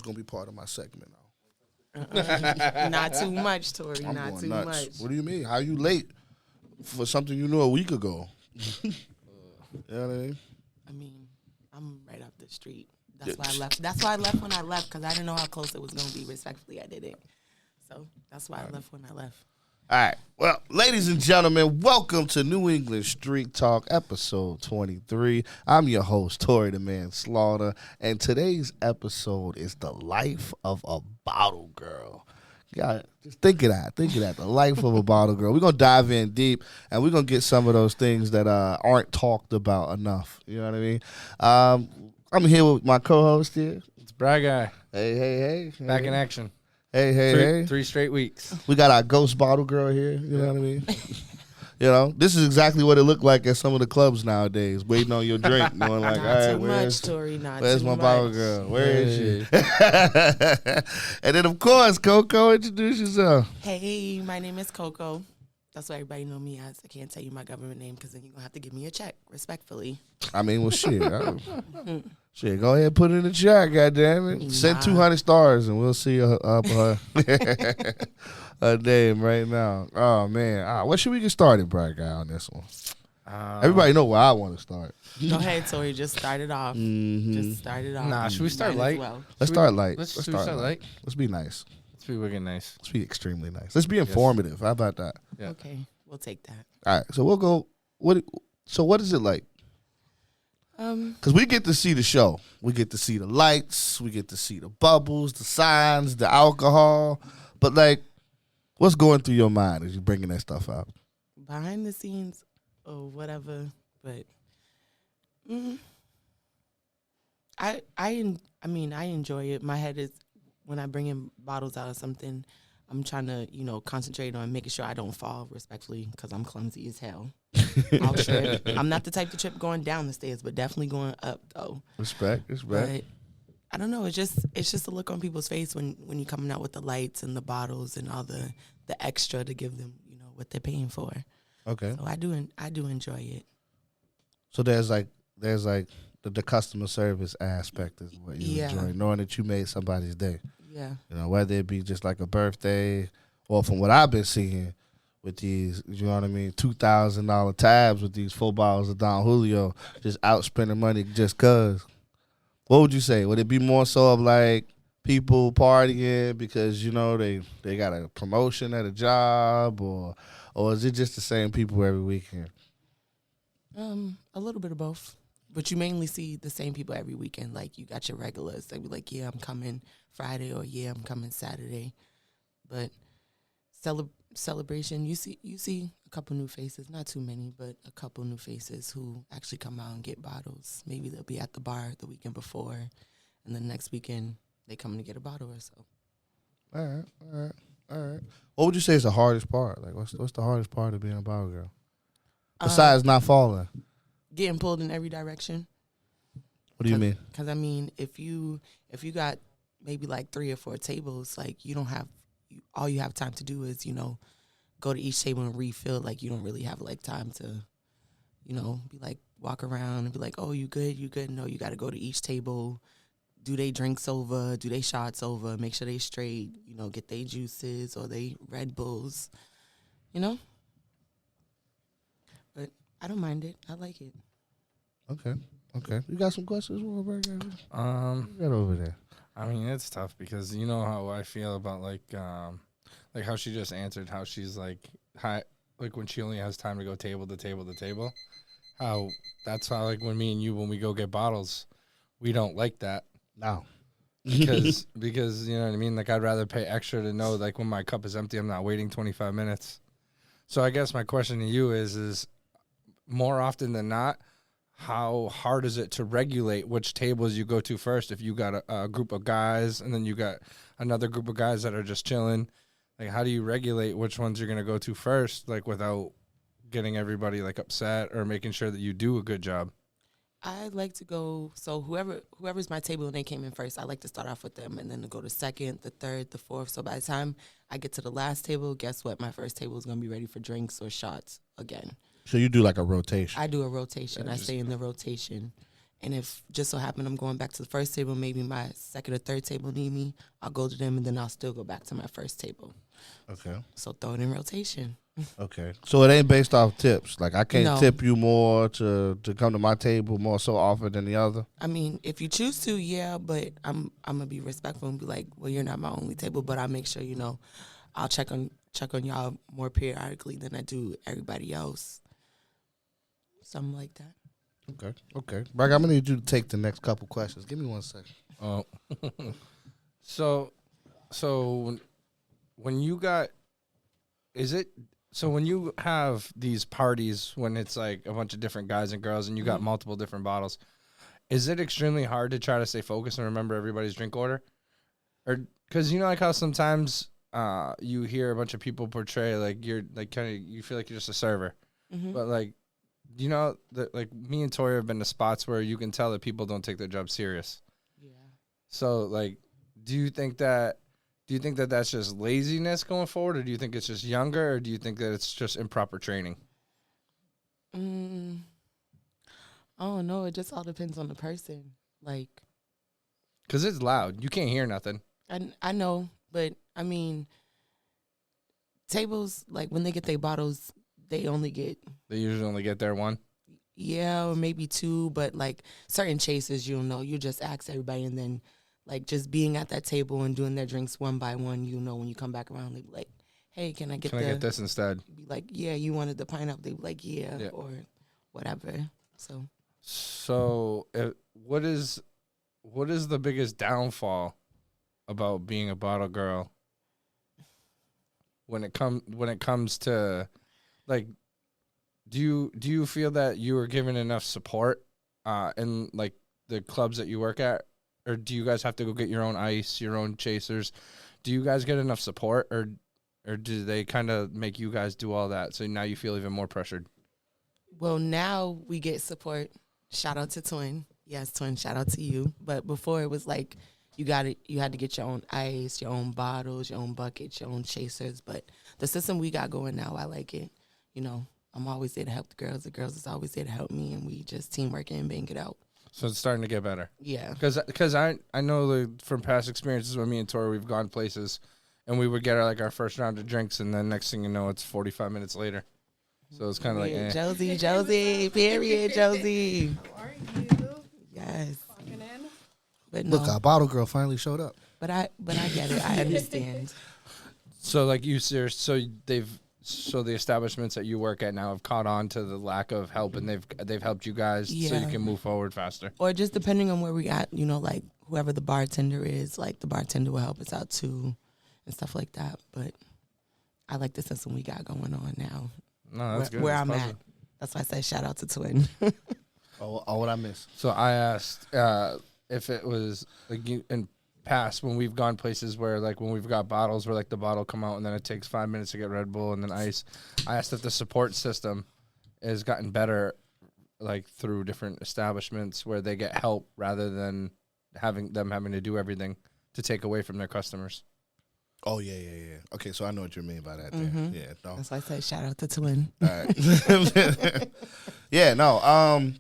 It's gonna be part of my segment now. Not too much, Tori. I'm Not going too nuts. much. What do you mean? How you late for something you knew a week ago? You know what I mean? I mean, I'm right up the street. That's why I left. That's why I left when I left, because I didn't know how close it was going to be. Respectfully, I didn't. So that's why I left when I left. All right. Well, ladies and gentlemen, welcome to New England Street Talk, episode 23. I'm your host, Tori the Man Slaughter, and today's episode is the life of a bottle girl. Yeah, just think of that. Think of that. The life of a bottle girl. We're going to dive in deep, and we're going to get some of those things that aren't talked about enough. You know what I mean? I'm here with my co-host here. It's Brad Guy. Hey. Back in action. Hey. Three straight weeks. We got our ghost bottle girl here. You know what I mean? You know, this is exactly what it looked like at some of the clubs nowadays, waiting on your drink, knowing like, all Not right, too where's much, Tori. where's Too my much. bottle girl? Where is she? And then, of course, Coco, introduce yourself. Hey, my name is Coco. That's what everybody know me as. I can't tell you my government name because then you're going to have to give me a check, respectfully. I mean, well, shit. Shit, go ahead and put it in the chat, goddammit. Send 200 stars and we'll see up her, her name right now. Oh, man. What should we get started, Bright Guy, on this one? Everybody know where I want to start. Go ahead, Tori. Just start it off. Just start it off. Nah, should we start Might as light? well. Let's start light. Let's start light. Let's be nice. Let's be wicked nice. Let's be extremely nice. Let's be informative. How about that? Yeah. Okay, we'll take that. All right, so we'll go. What is it like? Because we get to see the show. We get to see the lights. We get to see the bubbles, the signs, the alcohol. But, like, what's going through your mind as you're bringing that stuff out? Behind the scenes or whatever, but I mean, I enjoy it. My head is, when I bring in bottles out of something, I'm trying to, concentrate on making sure I don't fall, respectfully, because I'm clumsy as hell. I'll trip. I'm not the type to trip going down the stairs, but definitely going up, though. Respect. But I don't know. It's just a look on people's face when you're coming out with the lights and the bottles and all the extra to give them, what they're paying for. Okay. So I do enjoy it. So there's the customer service aspect is what you enjoy, knowing that you made somebody's day. Yeah. Whether it be just like a birthday or from what I've been seeing with these, you know what I mean, $2,000 tabs with these 4 bottles of Don Julio, just out spending money just cause. What would you say? Would it be more so of like people partying because, they got a promotion at a job or is it just the same people every weekend? A little bit of both. But you mainly see the same people every weekend. Like, you got your regulars. They be like, yeah, I'm coming Friday, or yeah, I'm coming Saturday. But celebration, you see a couple new faces. Not too many, but a couple new faces who actually come out and get bottles. Maybe they'll be at the bar the weekend before, and then next weekend they come to get a bottle or so. All right. What would you say is the hardest part? Like, what's the hardest part of being a bottle girl? Besides not falling. Getting pulled in every direction. What do you mean? Because, I mean, if you got maybe like 3 or 4 tables, like, you don't have, all you have time to do is, go to each table and refill. Like, you don't really have, like, time to, be like, walk around and be like, oh, you good? No, you got to go to each table. Do they drinks over? Do they shots over? Make sure they straight, get they juices or they Red Bulls, But I don't mind it. I like it. Okay. You got some questions? What you got over there? I mean, it's tough because you know how I feel about like how she just answered, how she's like when she only has time to go table to table to table. How that's how like when me and you, when we go get bottles, we don't like that. No. because you know what I mean? Like, I'd rather pay extra to know, like, when my cup is empty, I'm not waiting 25 minutes. So I guess my question to you is more often than not, how hard is it to regulate which tables you go to first if you got a group of guys and then you got another group of guys that are just chilling? Like, how do you regulate which ones you're going to go to first, like, without getting everybody, like, upset or making sure that you do a good job? I like to go, so whoever's my table and they came in first, I like to start off with them and then to go to second, the third, the fourth. So by the time I get to the last table, guess what? My first table is going to be ready for drinks or shots again. So you do like a rotation. I do a rotation. I stay in the rotation. And if just so happen I'm going back to the first table, maybe my second or third table need me, I'll go to them and then I'll still go back to my first table. Okay. So throw it in rotation. Okay. So it ain't based off tips. Like I can't No. tip you more to come to my table more so often than the other. I mean, if you choose to, yeah, but I'm gonna be respectful and be like, well, you're not my only table, but I'll make sure, you know, I'll check on y'all more periodically than I do everybody else. Something like that. Okay. Okay. Bragg, I'm gonna need you to take the next couple questions. Give me 1 second. Oh, so when you got, is it so when you have these parties when it's like a bunch of different guys and girls and you got multiple different bottles, is it extremely hard to try to stay focused and remember everybody's drink order, or because you know like how sometimes you hear a bunch of people portray like you're like kind of you feel like you're just a server, but like. You know, like me and Tori have been to spots where you can tell that people don't take their job serious. Yeah. So, like, do you think that that's just laziness going forward, or do you think it's just younger, or do you think that it's just improper training? I don't know. It just all depends on the person. Like, Because it's loud. You can't hear nothing. I know, but I mean, tables, like when they get their bottles, they only get, They usually only get their one. yeah, or maybe two, but like certain chases, you know, you just ask everybody, and then like just being at that table and doing their drinks one by one, you know, when you come back around, they be like, hey, can I get I get this instead? Be like, yeah, you wanted the pineapple. They be like, yeah, Yeah. or whatever. So What is the biggest downfall about being a bottle girl when it comes to like, do you feel that you were given enough support in like the clubs that you work at, or do you guys have to go get your own ice, your own chasers? Do you guys get enough support, or do they kind of make you guys do all that, so now you feel even more pressured? Well, now we get support. Shout out to Twin. Yes, Twin, shout out to you. But before it was like you had to get your own ice, your own bottles, your own buckets, your own chasers. But the system we got going now, I like it. You know, I'm always there to help the girls. The girls is always there to help me, and we just teamwork and bang it out. So it's starting to get better. Yeah. Because I know from past experiences with me and Tori, we've gone places, and we would get our first round of drinks, and then next thing you know, it's 45 minutes later. So it's kind of like, eh. Josie, period, Josie. How are you? Yes. Walking in. But no, Look, our bottle girl finally showed up. but I get it. I understand. So like so the establishments that you work at now have caught on to the lack of help, and they've helped you guys so you Yeah. can move forward faster. Or just depending on where we at, you know, like whoever the bartender is, like the bartender will help us out too and stuff like that. But I like the system we got going on now. No, that's good. Where That's I'm positive. at. That's why I say shout out to Twin. Oh, what I missed? So I asked if it was like in past when we've gone places where like when we've got bottles where like the bottle come out and then it takes 5 minutes to get Red Bull and then ice. I asked if the support system has gotten better like through different establishments where they get help rather than having to do everything to take away from their customers. Oh yeah. Okay, so I know what you mean by that. There. Yeah, no. That's why I say shout out to Twin. All right. Yeah, no.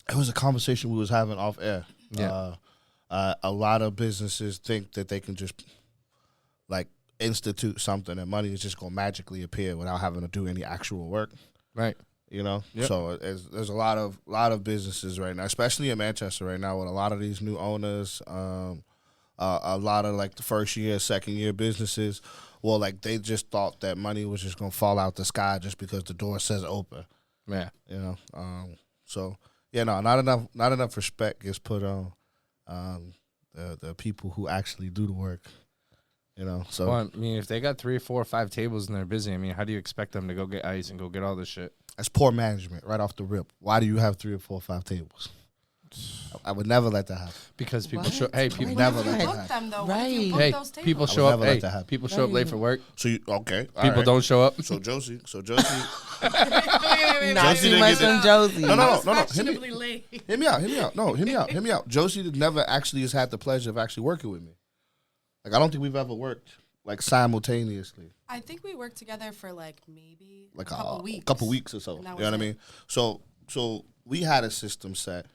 It was a conversation we was having off air. Yeah. A lot of businesses think that they can just like institute something and money is just gonna magically appear without having to do any actual work. Right. You know, Yep. so there's a lot of businesses right now, especially in Manchester right now, with a lot of these new owners. A lot of like the first year, second year businesses. Well, like they just thought that money was just gonna fall out the sky just because the door says open. Yeah. You know, so yeah, no, not enough respect gets put on the people who actually do the work. You know, so Well, I mean, if they got 3 or 4 or 5 tables and they're busy, I mean, how do you expect them to go get ice and go get all this shit? that's poor management right off the rip. Why do you have 3 or 4 or 5 tables? I would never let that happen. Because people What? show, hey, Why people, never What if let you that book happen. them though? What if you Right. book hey, those tables? people I show would up. never let Hey, that happen. people show up late for work. So you okay? all People right. don't show up. So Josie, Not Josie too didn't much get from it. Josie. No, no. I was Hear me, fashionably late. hear me out. No, hear me out. Josie never actually has had the pleasure of actually working with me. Like I don't think we've ever worked like simultaneously, I think we worked together for like maybe like a couple weeks. couple weeks or so. You And that know what I was mean? So we had a system set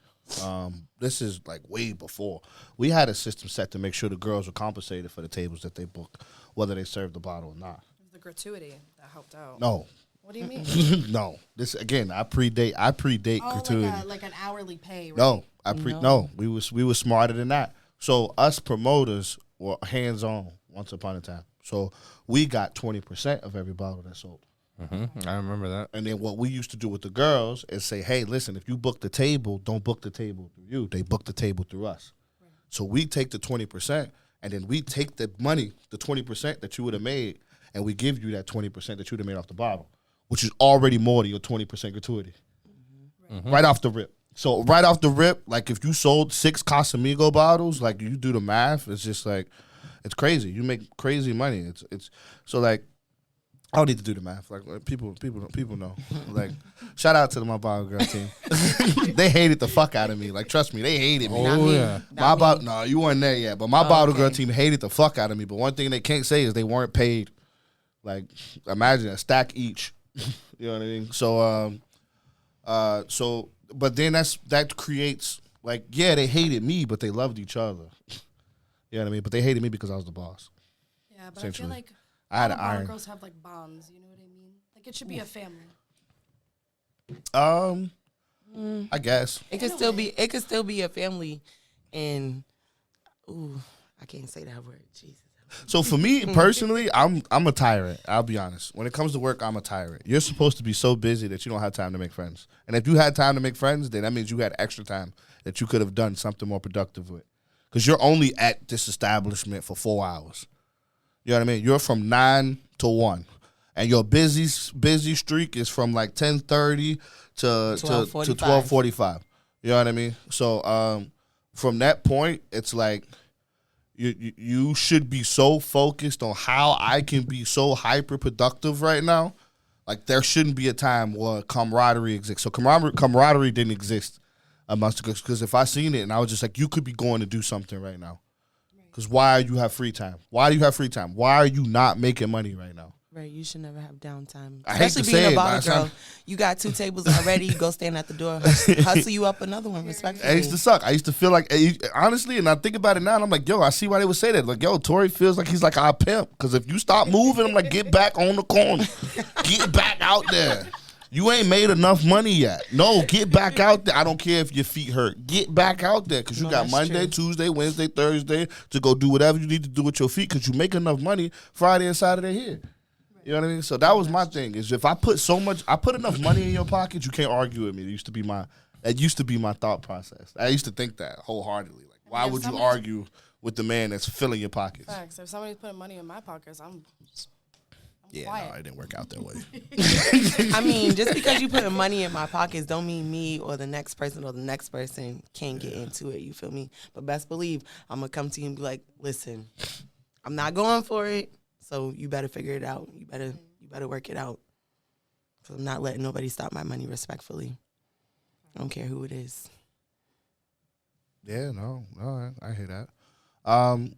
This is like way before. We had a system set to make sure the girls were compensated for the tables that they book, whether they served the bottle or not. The gratuity that helped out. No. What do you mean? No. This again, I predate gratuity. Like an hourly pay, right? No, No. we were smarter than that. So us promoters were hands on once upon a time. So we got 20% of every bottle that sold. I remember that. And then what we used to do with the girls is say, hey, listen, if you book the table, don't book the table through you. They book the table through us. Right. So we take the 20%, and then we take the money, the 20% that you would have made, and we give you that 20% that you would have made off the bottle, which is already more than your 20% gratuity. Right off the rip. So right off the rip, like if you sold 6 Casamigo bottles, like you do the math, it's just like, it's crazy. You make crazy money. It's so like, I don't need to do the math. Like people know. Like, shout out to my bottle girl team. They hated the fuck out of me. Like, trust me, they hated me. Oh, yeah. No, you weren't there yet. But my bottle girl team hated the fuck out of me. But one thing they can't say is they weren't paid. Like, imagine a stack each. You know what I mean? So, but then that creates like, yeah, they hated me, but they loved each other. You know what I mean? But they hated me because I was the boss. Yeah, but I feel like I had all an bar iron. girls have like bonds. You know what I mean? Like it should be a family. I guess. It could still be a family, and I can't say that word. Jesus. So for me personally, I'm a tyrant. I'll be honest. When it comes to work, I'm a tyrant. You're supposed to be so busy that you don't have time to make friends. And if you had time to make friends, then that means you had extra time that you could have done something more productive with. Because you're only at this establishment for 4 hours. You know what I mean? You're from 9 to 1. And your busy streak is from like 10:30 to 12:45. You know what I mean? So from that point, it's like you should be so focused on how I can be so hyper productive right now. Like there shouldn't be a time where camaraderie exists. So camaraderie didn't exist amongst because if I seen it and I was just like, you could be going to do something right now. Because why do you have free time? Why do you have free time? Why are you not making money right now? Right, you should never have downtime. I hate to Especially say being it, a bottle but girl. You got 2 tables already. You go stand at the door, hustle you up another one, respectfully. It used to suck. I used to feel like, honestly, and I think about it now, and I'm like, yo, I see why they would say that. Like, yo, Tory feels like he's like our pimp. Because if you stop moving, I'm like, get back on the corner. Get back out there. You ain't made enough money yet. No, get back out there. I don't care if your feet hurt. Get back out there because you got Monday, Tuesday, Wednesday, Thursday to go do whatever you need to do with your feet because you make enough money Friday and Saturday here. You know what I mean? So that was my thing. Is if I put enough money in your pocket, you can't argue with me. It used to be my thought process. I used to think that wholeheartedly. Like, why would you argue with the man that's filling your pockets? Facts. If somebody's putting money in my pockets, I'm Yeah, quiet. no, it didn't work out that way. I mean, just because you putting money in my pockets don't mean me or the next person can't get into it. You feel me? But best believe I'm gonna come to you and be like, listen, I'm not going for it. So you better figure it out. You better work it out. So I'm not letting nobody stop my money respectfully. I don't care who it is. Yeah, no, I hear that.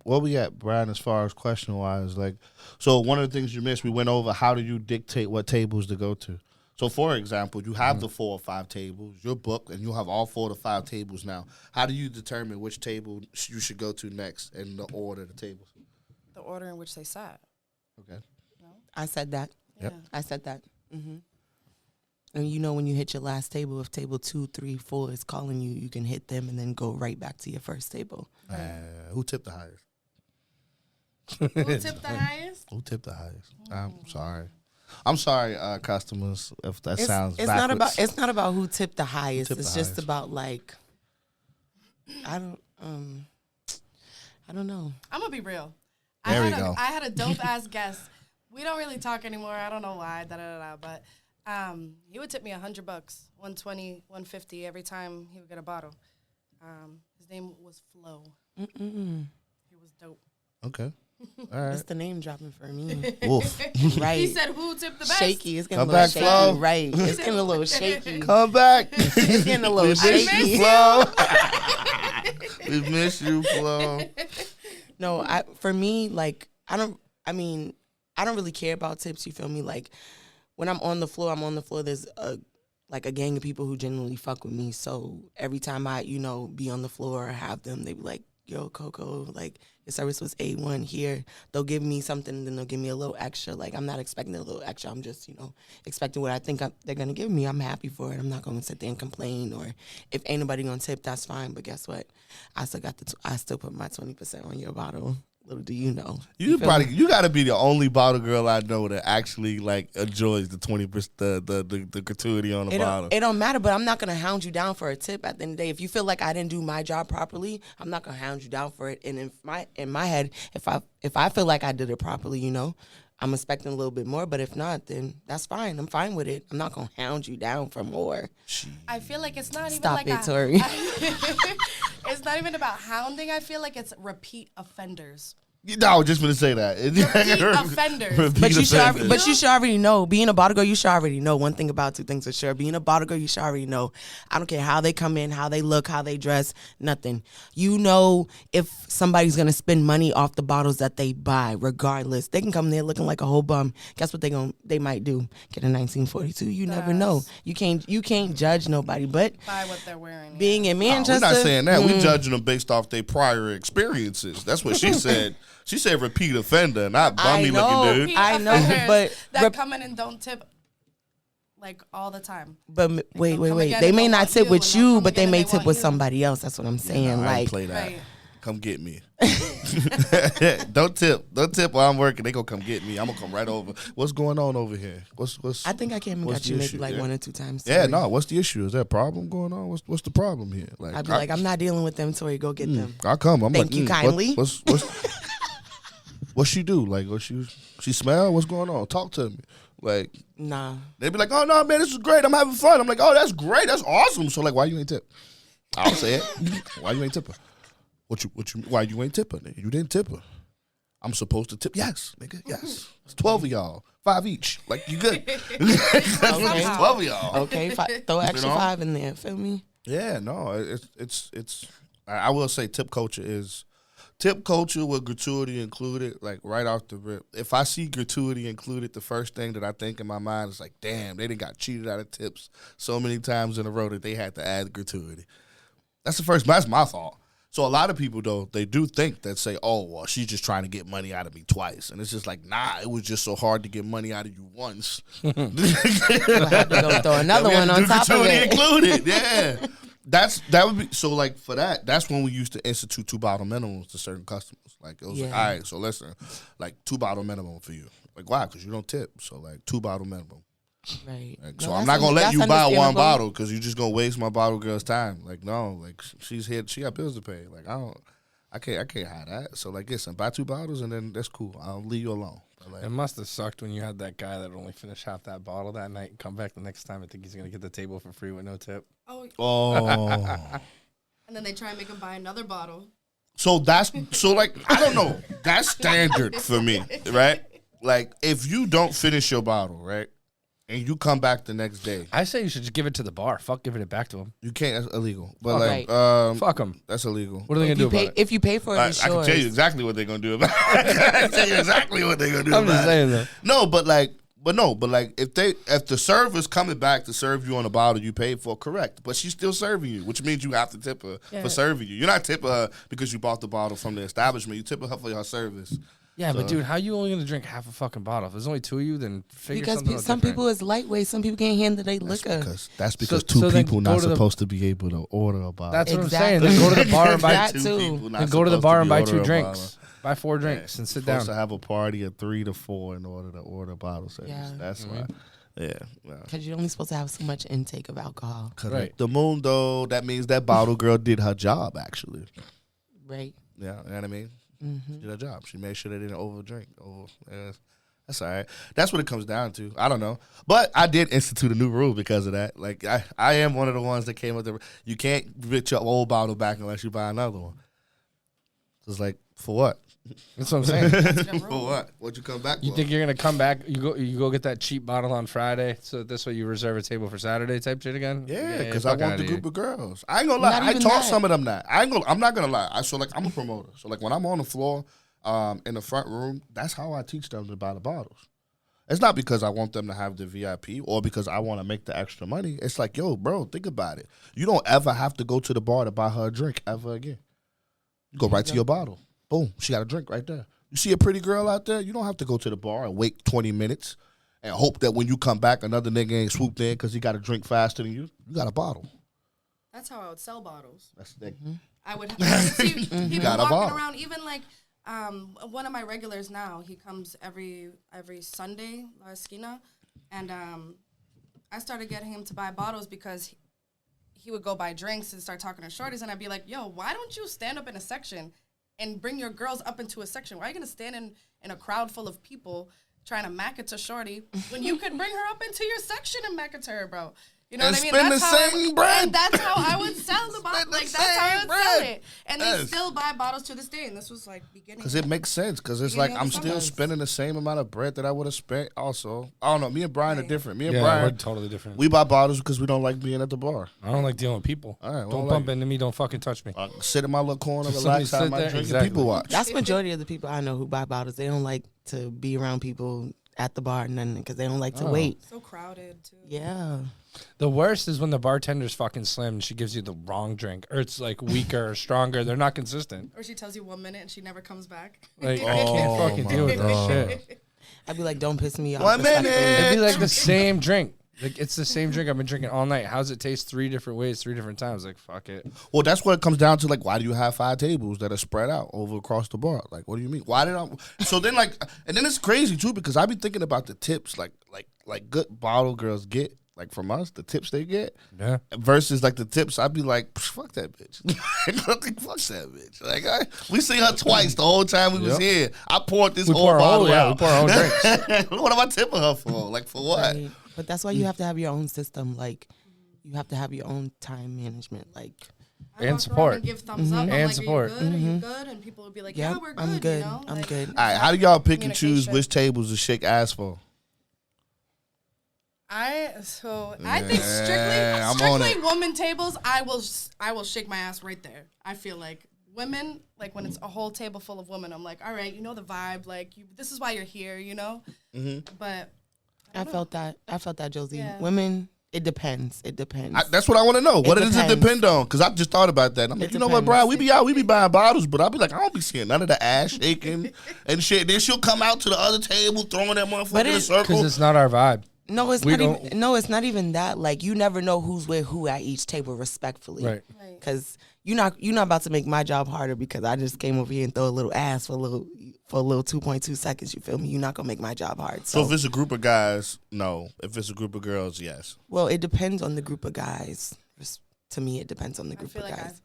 Where we at, Brian, as far as question wise? Like, so one of the things you missed, we went over how do you dictate what tables to go to. So for example, you have the 4 or 5 tables, your book, and you have all 4 to 5 tables now. How do you determine which table you should go to next and the order of the tables? The order in which they sat. Okay. I said that. Yep. I said that. Mm-hmm. And you know when you hit your last table, if table 2, 3, 4 is calling you, you can hit them and then go right back to your first table. Who tipped the highest? Who tipped the highest? Who tipped the highest? I'm sorry, customers, if that sounds it's backwards. It's not about who tipped the highest. tipped It's the just highest? about like I don't know. I'm gonna be real. There we go. I had a dope ass guest. We don't really talk anymore. I don't know why. But he would tip me $100, $120, $150 every time he would get a bottle. His name was Flo. He was dope. Okay. All right. It's the name dropping for me. Wolf. Right. He said, "Who tipped the best?" Shaky. It's getting Come a little back, shaky. Flo. Right. It's getting a little shaky. Come back. It's getting a little We miss shaky. you, Flo. We miss you, Flo. No, for me, like, I don't really care about tips, you feel me? Like, when I'm on the floor, There's a like a gang of people who genuinely fuck with me. So every time I, be on the floor or have them, they be like, yo, Coco, like, your service was A1 here. They'll give me something, and then they'll give me a little extra. Like, I'm not expecting a little extra. I'm just, expecting what I think they're going to give me. I'm happy for it. I'm not going to sit there and complain. Or if ain't nobody going to tip, that's fine. But guess what? I still put my 20% on your bottle. Little do you know. You got to be the only bottle girl I know that actually like enjoys the 20% the gratuity on the bottle. It don't matter, but I'm not gonna hound you down for a tip. At the end of the day, if you feel like I didn't do my job properly, I'm not gonna hound you down for it. And in my head, if I feel like I did it properly, I'm expecting a little bit more. But if not, then that's fine. I'm fine with it. I'm not gonna hound you down for more. I feel like it's not even Stop like it, Tori. It's not even about hounding. I feel like it's repeat offenders. No, I was just going to say that. Repeat offenders. But you should already know. Being a bottle girl, you should already know one thing about two things for sure. Being a bottle girl, you should already know. I don't care how they come in, how they look, how they dress, nothing. You know if somebody's going to spend money off the bottles that they buy, regardless. They can come there looking like a whole bum. Guess what they might do? Get a 1942. You never know. You can't judge nobody. But by what they're wearing. Being in Manchester. We're not saying that. We're judging them based off their prior experiences. That's what she said. She said repeat offender, not bummy looking dude. I know, but that come in and don't tip like all the time. But wait. They may not tip with you, but they may tip with somebody else. That's what I'm saying. Yeah, no, I ain't play that. Right. Come get me. Don't tip while I'm working. They gonna come get me. I'm gonna come right over. What's going on over here? What's? I think I came and got you maybe like 1 or 2 times. Yeah, no. What's the issue? Is there a problem going on? What's the problem here? Like, I'd be like, I'm not dealing with them, Tori. Go get them. I'll come. I'm Thank you kindly. What's what she do? Like, what she smell? What's going on? Talk to me. Like, nah. They be like, oh no, man, this is great. I'm having fun. I'm like, oh, that's great. That's awesome. So like, why you ain't tip? I'll say it. Why you ain't tip her? Why you ain't tip her? Nigga? You didn't tip her. I'm supposed to tip. Yes, nigga. Yes. It's 12 of y'all. 5 each. Like, you good. It's 12 of y'all. Okay, throw extra 5 in there. Feel me? Yeah, no. It's. I will say tip culture with gratuity included, like right off the rip. If I see gratuity included, the first thing that I think in my mind is like, damn, they done got cheated out of tips so many times in a row that they had to add gratuity. That's my thought. So a lot of people, though, they do think that say, oh, well, she's just trying to get money out of me twice. And it's just like, nah, it was just so hard to get money out of you once. We'll have to go throw another one on top of it. Included, yeah. That would be so like for that. That's when we used to institute 2 bottle minimums to certain customers. Like it was like, all right, so listen, like 2 bottle minimum for you. Like why? Because you don't tip. So like 2 bottle minimum. Right. Like, so I'm not gonna let you buy 1 bottle because you're just gonna waste my bottle girl's time. Like no, like she's here. She got bills to pay. Like I can't hide that. So like listen, buy 2 bottles and then that's cool. I'll leave you alone. Like, it must have sucked when you had that guy that only finished half that bottle that night and come back the next time and think he's going to get the table for free with no tip. Oh. And then they try and make him buy another bottle. So like, I don't know. That's standard for me, right? Like, if you don't finish your bottle, right, and you come back the next day. I say you should just give it to the bar. Fuck giving it back to him. You can't. That's illegal. But fuck them. That's illegal. What are they going to do about it? If you pay for it, I can tell you exactly what they're going to do about it. I can tell you exactly what they're going to do I'm just saying, though. No, but if the server's coming back to serve you on a bottle you paid for, correct. But she's still serving you, which means you have to tip her for serving you. You're not tipping her because you bought the bottle from the establishment. You tip her for her service. Yeah, but dude, how you only gonna drink half a fucking bottle? If there's only 2 of you, then figure something out. Because some people is lightweight, some people can't handle their liquor. That's because two people not supposed to be able to order a bottle. That's what I'm saying. Then go to the bar and buy that too. Then go to the bar and buy 2 drinks. Buy 4 drinks and sit down. Supposed to have a party of 3 to 4 in order to order a bottle service. Yeah. That's why. Yeah. Because you're only supposed to have so much intake of alcohol. Right. The moon, though, that means that bottle girl did her job, actually. Right. Yeah, you know what I mean? Mm-hmm. She did her job. She made sure they didn't overdrink. That's all right. That's what it comes down to. I don't know. But I did institute a new rule because of that. Like, I am one of the ones that came up with you can't get your old bottle back unless you buy another one. It's like, for what? That's what I'm saying. For what? What'd you come back for? You think you're going to come back, you go get that cheap bottle on Friday, so this way you reserve a table for Saturday type shit again? Yeah, because I want the group of girls. I ain't going to lie. I taught some of them that. I'm not going to lie. I'm a promoter. So, like, when I'm on the floor in the front room, that's how I teach them to buy the bottles. It's not because I want them to have the VIP or because I want to make the extra money. It's like, yo, bro, think about it. You don't ever have to go to the bar to buy her a drink ever again. You go right to your bottle. Boom, she got a drink right there. You see a pretty girl out there, you don't have to go to the bar and wait 20 minutes and hope that when you come back, another nigga ain't swooped in because he got a drink faster than you. You got a bottle. That's how I would sell bottles. That's the I would see people Got a walking bottle. around, even like one of my regulars now. He comes every Sunday, La Esquina, and I started getting him to buy bottles because he would go buy drinks and start talking to shorties, and I'd be like, "Yo, why don't you stand up in a section and bring your girls up into a section? Why are you gonna stand in a crowd full of people trying to mack it to shorty when you could bring her up into your section and mack it to her, bro?" You know And what I mean? spend That's the how same bread. And that's how I would sell the bottle. Spend the Like, that's how I same would sell bread. it. And they Yes. still buy bottles to this day. And this was like beginning. Because it makes sense. Because it's Beginning like of I'm the still summers. spending the same amount of bread that I would have spent also. I don't know. Me and Brian are Right. different. Me and Yeah, we're Brian, totally different. we buy bottles because we don't like being at the bar. I don't like dealing with people. All right, well, Don't like- bump into me. Don't fucking touch me. Sit in my little corner, Just relax, let me have sit my there. drink, and Exactly. people watch. That's majority of the people I know who buy bottles. They don't like to be around people at the bar and nothing because they don't like to Oh. wait. so crowded, too. Yeah. The worst is when the bartender's fucking slim and she gives you the wrong drink, or it's like weaker or stronger. They're not consistent. Or she tells you 1 minute and she never comes back. Like I can't fucking my deal with that God. shit. I'd be like, don't piss me off. 1 minute. It'd be like the same drink. Like it's the same drink I've been drinking all night. How's it taste 3 different ways, 3 different times? Like fuck it. Well, that's what it comes down to. Like, why do you have 5 tables that are spread out over across the bar? Like, what do you mean? Why did I? So then, like, and then it's crazy too because I be thinking about the tips, like good bottle girls get, like from us, the tips they get Yeah. versus like the tips. I'd be like, fuck that bitch. fuck that bitch. Like, we seen her twice the whole time we was Yep. here. I poured this We whole pour our bottle own, yeah, out. we pour our own drinks. What am I tipping her for? Like, for what? Right. But that's why you have to have your own system. Like, you have to have your own time management. Like, I And walk support. around and give thumbs up. I'm And like, support. Are you good? And people would be like, yeah, yeah, we're good. I'm good. You know? I'm Like, good. All right, how do y'all pick and choose Communication. which tables to shake ass for? I think Yeah, I'm on strictly it. woman tables. I will shake my ass right there. I feel like women, like when it's a whole table full of women, I'm like, all right, you know the vibe. Like this is why you're here, you know. Mm-hmm. But I felt that, Josie. Yeah. Women, it depends. It depends. That's what I want to know. What does it depends. depend on? Because I just thought about that. And I'm like, It you know what, depends. Brian? We be out, we be buying bottles, but I'll be like, I don't be seeing none of the ass shaking and shit. Then she'll come out to the other table, throwing that motherfucker But in a it's- circle. Because it's not our vibe. No, it's We not don't- even. No, it's not even that. Like, you never know who's with who at each table, respectfully. Right. Because you're not about to make my job harder because I just came over here and throw a little ass for a little 2.2 seconds. You feel me? You're not gonna make my job hard. So if it's a group of guys, no. If it's a group of girls, yes. Well, it depends on the group of guys. To me, it depends on the I group feel of like guys.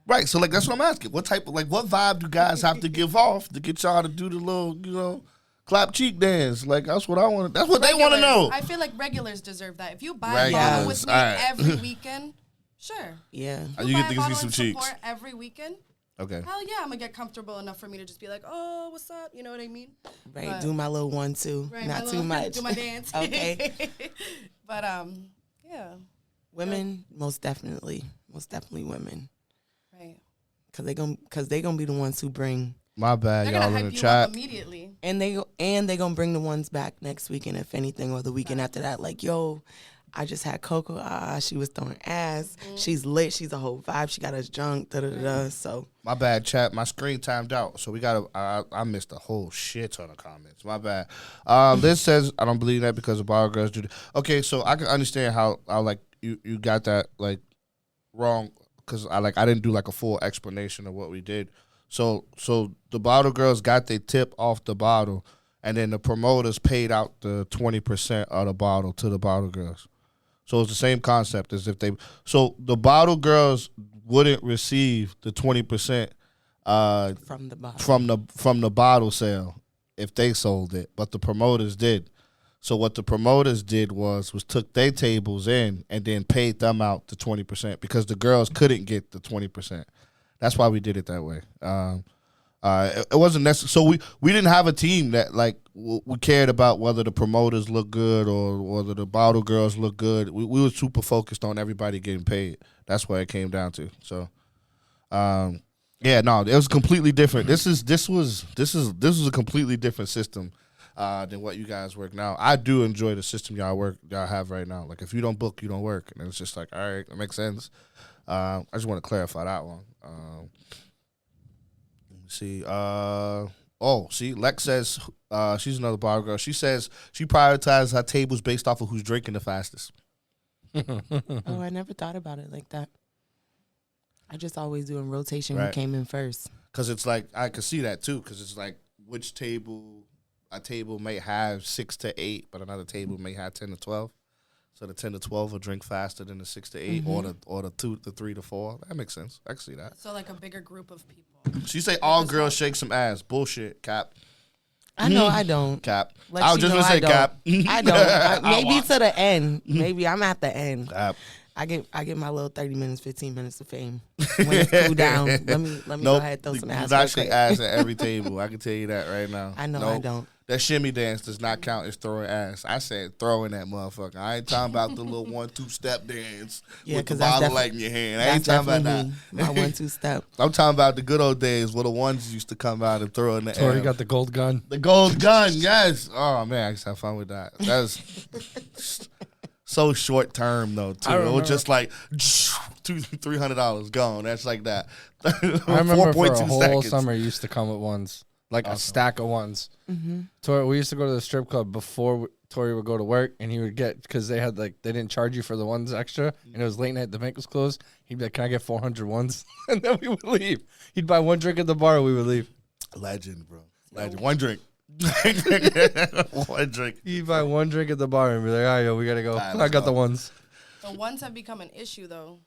Right. So like that's what I'm asking. What type of what vibe do guys have to give off to get y'all to do the little, clap cheek dance? Like that's what I want. That's what they want to know. I feel like regulars deserve that. If you buy a Regulars, bottle with me alright. every weekend, sure. Yeah. You buy get a to see bottle some and cheeks. support every weekend. Okay. Hell yeah, I'm gonna get comfortable enough for me to just be like, oh, what's up? You know what I mean? Right. But- Do my little 1-2. Right, Not my too little- much. Do my dance. Okay. But yeah, Women, most definitely women, right. because they gonna be the ones who bring. My bad, They're y'all gonna in hype the you chat. up immediately. And they gonna bring the ones back next weekend, if anything, or the weekend after that. Like, yo, I just had Coco. She was throwing ass. She's lit. She's a whole vibe. She got us drunk. Da da da. da. So My bad, chat. My screen timed out, so we gotta. I missed a whole shit ton of comments. My bad. Liz says I don't believe that because the bar girls do. Okay, so I can understand how like you got that like wrong because I didn't do like a full explanation of what we did. So the bottle girls got their tip off the bottle, and then the promoters paid out the 20% of the bottle to the bottle girls. So it's the same concept as if they. So the bottle girls wouldn't receive the 20% from the bottom. from the bottle sale if they sold it, but the promoters did. So what the promoters did was took their tables in and then paid them out the 20% because the girls couldn't get the 20%. That's why we did it that way. It wasn't necessary. So we didn't have a team that we cared about whether the promoters look good or whether the bottle girls look good. We were super focused on everybody getting paid. That's what it came down to. So, yeah, no, it was completely different. This was a completely different system. than what you guys work now. I do enjoy the system y'all have right now. Like if you don't book, you don't work, and it's just like, all right, that makes sense. I just want to clarify that one. Let me see. See, Lex says she's another bar girl. She says she prioritizes her tables based off of who's drinking the fastest. Oh, I never thought about it like that. I just always do in rotation who Right. came in first. Because it's like, I could see that too, because it's like which a table may have 6 to 8, but another table may have 10 to 12. So the 10 to 12 will drink faster than the 6 to 8 or the 3 to 4. That makes sense. I can see that. So like a bigger group of people. She say all girls shake some ass. Bullshit, Cap. I know I don't. Cap. Let I was you just know going to say I Cap. don't. I don't. Maybe to the end. Maybe I'm at the end. Cap. I get my little 30 minutes, 15 minutes of fame. When it's cool down, let me go ahead and throw some you ass. not real shake quick. ass at every table. I can tell you that right now. I know Nope. I don't. That shimmy dance does not count as throwing ass. I said throwing that motherfucker. I ain't talking about the little 1-2 step dance Yeah, with the 'cause that's bottle defi- light in your hand. I ain't That's talking about definitely that. me. My 1-2 step. I'm talking about the good old days where the ones used to come out and throw in the Tori air. got the gold gun. The gold gun, yes. Oh man, I used to have fun with that. That was so short term though too. I It remember- was just like $300 gone. That's like that. I remember for a 4.2 whole seconds. summer, you used to come with ones, like a stack of ones. Mm-hmm. Tori, we used to go to the strip club before Tori would go to work, and he would get, because they didn't charge you for the ones extra, and it was late night, the bank was closed. He'd be like, "Can I get 400 ones?" And then we would leave. He'd buy one drink at the bar, and we would leave. Legend, bro. Legend. One drink. One drink. He'd buy one drink at the bar and be like, "All right, yo, we gotta go. All right, I let's got go." the ones." The ones have become an issue though.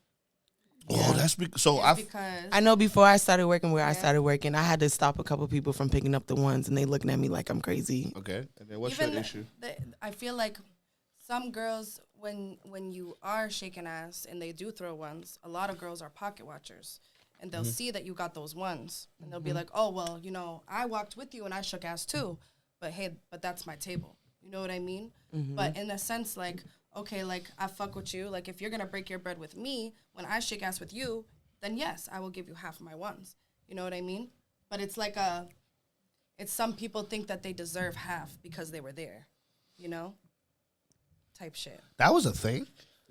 Oh, that's so. It's I because I know before I started working where I started working, I had to stop a couple people from picking up the ones, and they looking at me like I'm crazy. okay. And then what's even your issue? I feel like some girls, when you are shaking ass and they do throw ones, a lot of girls are pocket watchers, and they'll see that you got those ones, and they'll be like, "Oh well, I walked with you and I shook ass too, but that's my table." You know what I mean? But in a sense, like, okay, like I fuck with you. Like if you're gonna break your bread with me, when I shake ass with you, then yes, I will give you half of my ones. You know what I mean? But it's like it's some people think that they deserve half because they were there, type shit. That was a thing.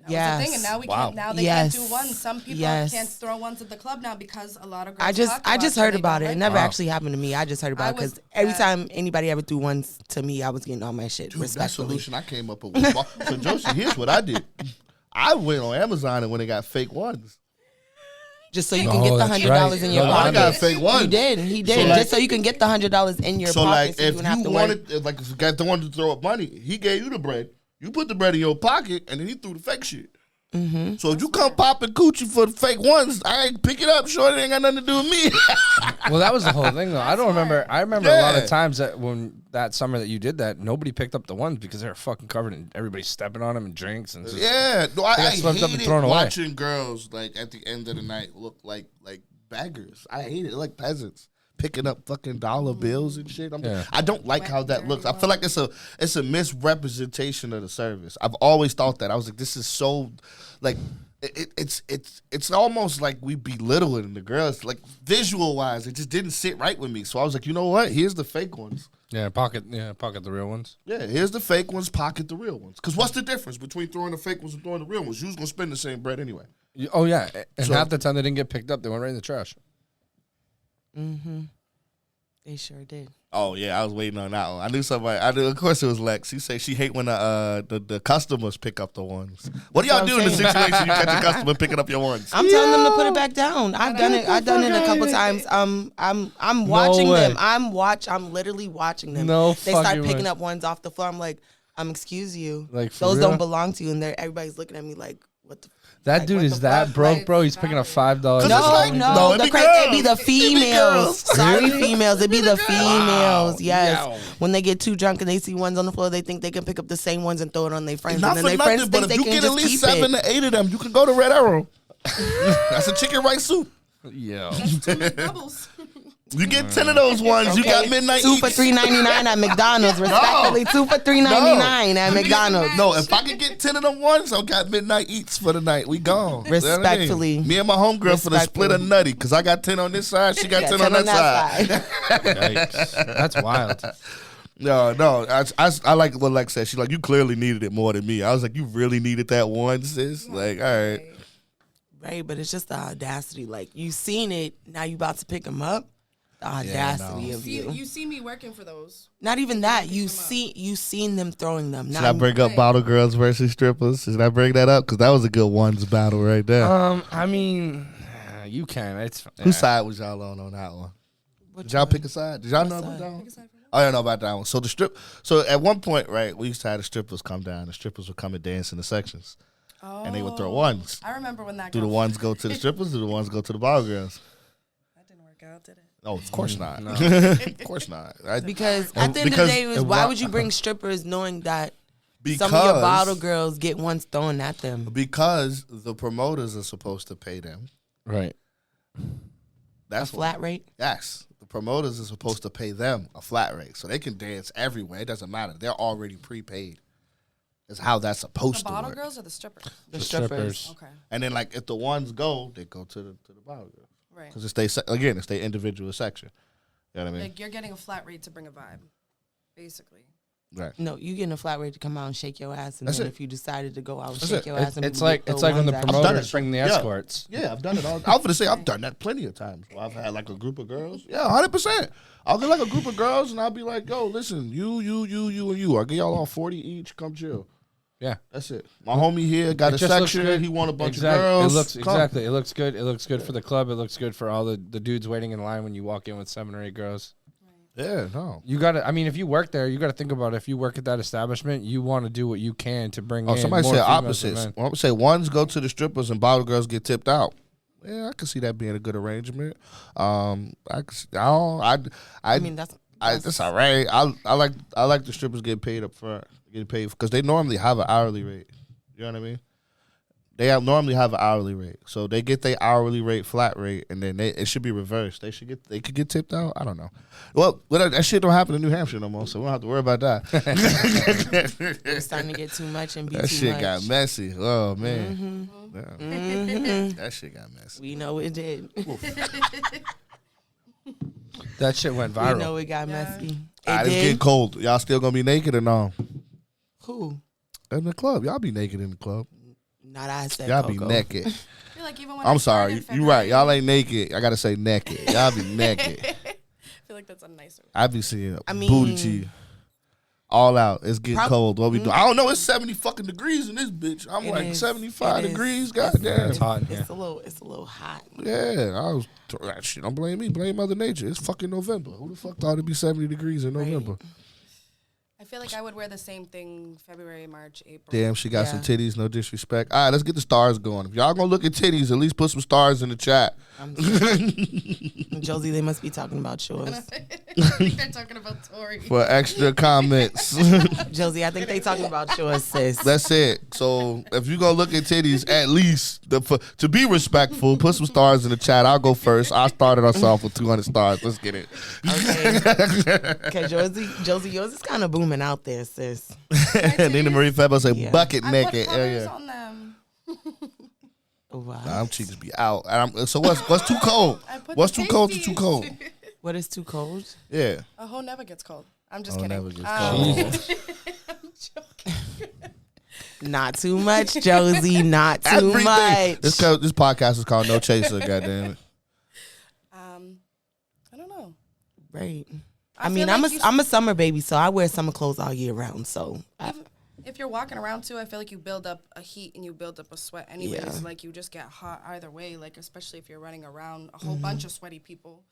That was the thing, and now they can't do Yes. ones. Some people Yes. can't throw ones at the club now because a lot of girls. I just pocket watch heard and they about don't it. It like never that. actually happened to me. I just heard about it was- because every time anybody ever threw ones to me, I was getting all my shit Dude, that respectfully. solution I came up with. So Josie, here's what I did. I went on Amazon and when they got fake ones. Just so you Oh, can get the that's $100 in right. your No, I pocket. got fake ones. He did. He did. So, like- just so you can get the $100 in your So pocket, like, so you if don't have you to work. wanted, like, if you got the one to throw up money, he gave you the bread. You put the bread in your pocket, and then he threw the fake shit. Mm-hmm. So if you come popping coochie for the fake ones, I ain't pick it up. Sure, it ain't got nothing to do with me. Well, that was the whole thing, though. I don't remember. I remember a lot Yeah. of times that when that summer that you did that, nobody picked up the ones because they were fucking covered and everybody's stepping on them and drinks and just, Yeah, no, I They got swept up and hated thrown away. watching girls like at the end of the night look like beggars. I hate it, like peasants picking up fucking dollar bills and shit. Yeah. I don't like how that looks. I feel like it's a misrepresentation of the service. I've always thought that. I was like, this is so like. It's almost like we belittling the girls, like visual wise. It just didn't sit right with me. So I was like, you know what? Here's the fake ones. pocket the real ones. Yeah, here's the fake ones, pocket the real ones. Because what's the difference between throwing the fake ones and throwing the real ones? You was going to spend the same bread anyway. Oh, yeah. And So- half the time they didn't get picked up. They went right in the trash. Mm-hmm. They sure did. Oh, yeah, I was waiting on that one. I knew somebody. Of course, it was Lex. She said she hate when the customers pick up the ones. What do y'all That's do what in I'm the saying. situation you catch a customer picking up your ones? I'm telling them to put it back down. I've done it. I've done it a couple times. I'm watching way. them. I'm literally watching them. No They start fucking picking way. up ones off the floor. I'm like, excuse you. Like, for those real? don't belong to you. And everybody's looking at me like, what the. That Like, dude what is the that fuck? broke, Like, bro. He's picking up $5. Cause No, it's like- no, no, it the be it be the girls. It be females. girls. Sorry, females. It be the females. Yes. Wow. When they get too drunk and they see ones on the floor, they think they can pick up the same ones and throw it on their friends. Not and for then their friends nothing, but think if they you can get at just least keep 7 it. to 8 of them, you can go to Red Arrow. That's a chicken rice soup. Yo. Doubles. You get 10 of those ones. You got midnight 2 for eats. $3.99 at McDonald's. Respectfully, 2 for $3.99 at McDonald's. No, if I could get 10 of them ones, I got midnight eats for the night. We gone. Respectfully. Me and my homegirl for the split a Respectfully. nutty because I got 10 on this side, she got Yeah, 10 on that side. Yikes. That's wild. No. I like what Lex said. She's like, you clearly needed it more than me. I was like, you really needed that one, sis. Like, all right. Right, but it's just the audacity. Like, you seen it, now you about to pick them up. The audacity of you. You see me working for those. Not even that. You seen them throwing them. Should I bring up bottle girls versus strippers? Should I bring that up? Because that was a good ones battle right there. I mean, you can. It's Whose side was y'all on that one? Did y'all pick a side? Did y'all know about that one? I don't know about that one. So at one point, right, we used to have the strippers come down. The strippers would come and dance in the sections. Oh, And they would throw ones. I remember when that. Do the ones go to the strippers? Do the ones go to the bottle girls? That didn't work out, did it? No, of course not. Of course not. Because at the end of the day, why would you bring strippers knowing that some of your bottle girls get ones thrown at them? Because the promoters are supposed to pay them. right. That's A flat rate? Yes. The promoters are supposed to pay them a flat rate. So they can dance everywhere. It doesn't matter. They're already prepaid. Is how that's The supposed to bottle work. girls or the strippers? The strippers. Okay, And then, like, if the ones go, they go to the bottle girls. right. Because it's their individual section. You know what I mean? Like you're getting a flat rate to bring a vibe, basically. Right. No, you getting a flat rate to come out and shake your ass, and That's then it. if you decided to go out and That's shake it. your ass, and It's we like throw when the ones at you. done it. promoters bring the Yeah. escorts. Yeah, I've done it all. I was going to say, I've done that plenty of times. Where I've had, like, a group of girls. Yeah, 100%. I'll get, like, a group of girls, and I'll be like, yo, listen, you, and you. I'll get y'all all 40 each. Come chill. Yeah. That's it. My homie here got It a just looks section. good. He want a bunch Exactly. of girls. It looks Come. exactly. It looks good. It looks good for the club. It looks good for all the dudes waiting in line when you walk in with 7 or 8 girls. Yeah, no. You got to. I mean, if you work there, you got to think about it. If you work at that establishment, you want to do what you can to bring Oh, in. somebody more said females than opposites. men. Well, I'm say ones go to the strippers and bottle girls get tipped out. Yeah, I can see that being a good arrangement. I mean, that's That's all right. I like the strippers getting paid up front, getting paid because they normally have an hourly rate. You know what I mean? Normally have an hourly rate, so they get their hourly rate flat rate, and then it should be reversed. They could get tipped out. I don't know. Well, that shit don't happen in New Hampshire no more, so we don't have to worry about that. it's starting to get too much and be That too shit much. got messy. Oh man, yeah. That shit got messy. We know it did. That shit went We viral. know it got messy. All right, It it's getting did. cold. Y'all still gonna be naked or no? Who? In the club, y'all be naked in the club. Not I said Y'all Coco. be naked. I feel like even when I'm I sorry, started you right. Y'all February- ain't naked. I gotta say naked. Y'all be naked. I feel like that's a nicer. I be seeing I booty mean- cheek. All out. It's getting Prob- cold. What we do? I don't know. It's 70 fucking degrees in this bitch. I'm It like is. 75 It is. degrees. Yeah, Goddamn. it's hot in here. It's a little hot. Yeah, I was. That shit. Don't blame me. Blame Mother Nature. It's fucking November. Who the fuck thought it'd be 70 degrees in November? I feel like I would wear the same thing February, March, April. Damn, she got some Yeah. titties. No disrespect. All right, let's get the stars going. If y'all gonna look at titties, at least put some stars in the chat. Josie, they must be talking about yours. I think they're talking about Tori. For extra comments. Josie, I think they talking about yours, sis. That's it. So if you gonna look at titties, at least to be respectful, put some stars in the chat. I'll go first. I started us off with 200 stars. Let's get it. Okay, Josie, yours is kind of booming out there, sis. Nina Marie Febo say Yeah. bucket I naked. put Yeah, colors yeah. on them. Wow. Nah, them cheeks be out. So what's too cold? I put What's the too cold to too pasties. cold? What is too cold? Yeah. A hoe never gets cold. I'm just Oh, kidding. never gets Not too much, Josie. Not too Everything. much. This podcast is called No Chaser. Goddamn it. I don't know. Right. I I mean, feel I'm like a you- I'm a summer baby, so I wear summer clothes all year round. So If you're walking around too, I feel like you build up a heat and you build up a sweat anyways. Yeah. Like you just get hot either way. Like especially if you're running around a whole bunch of sweaty people.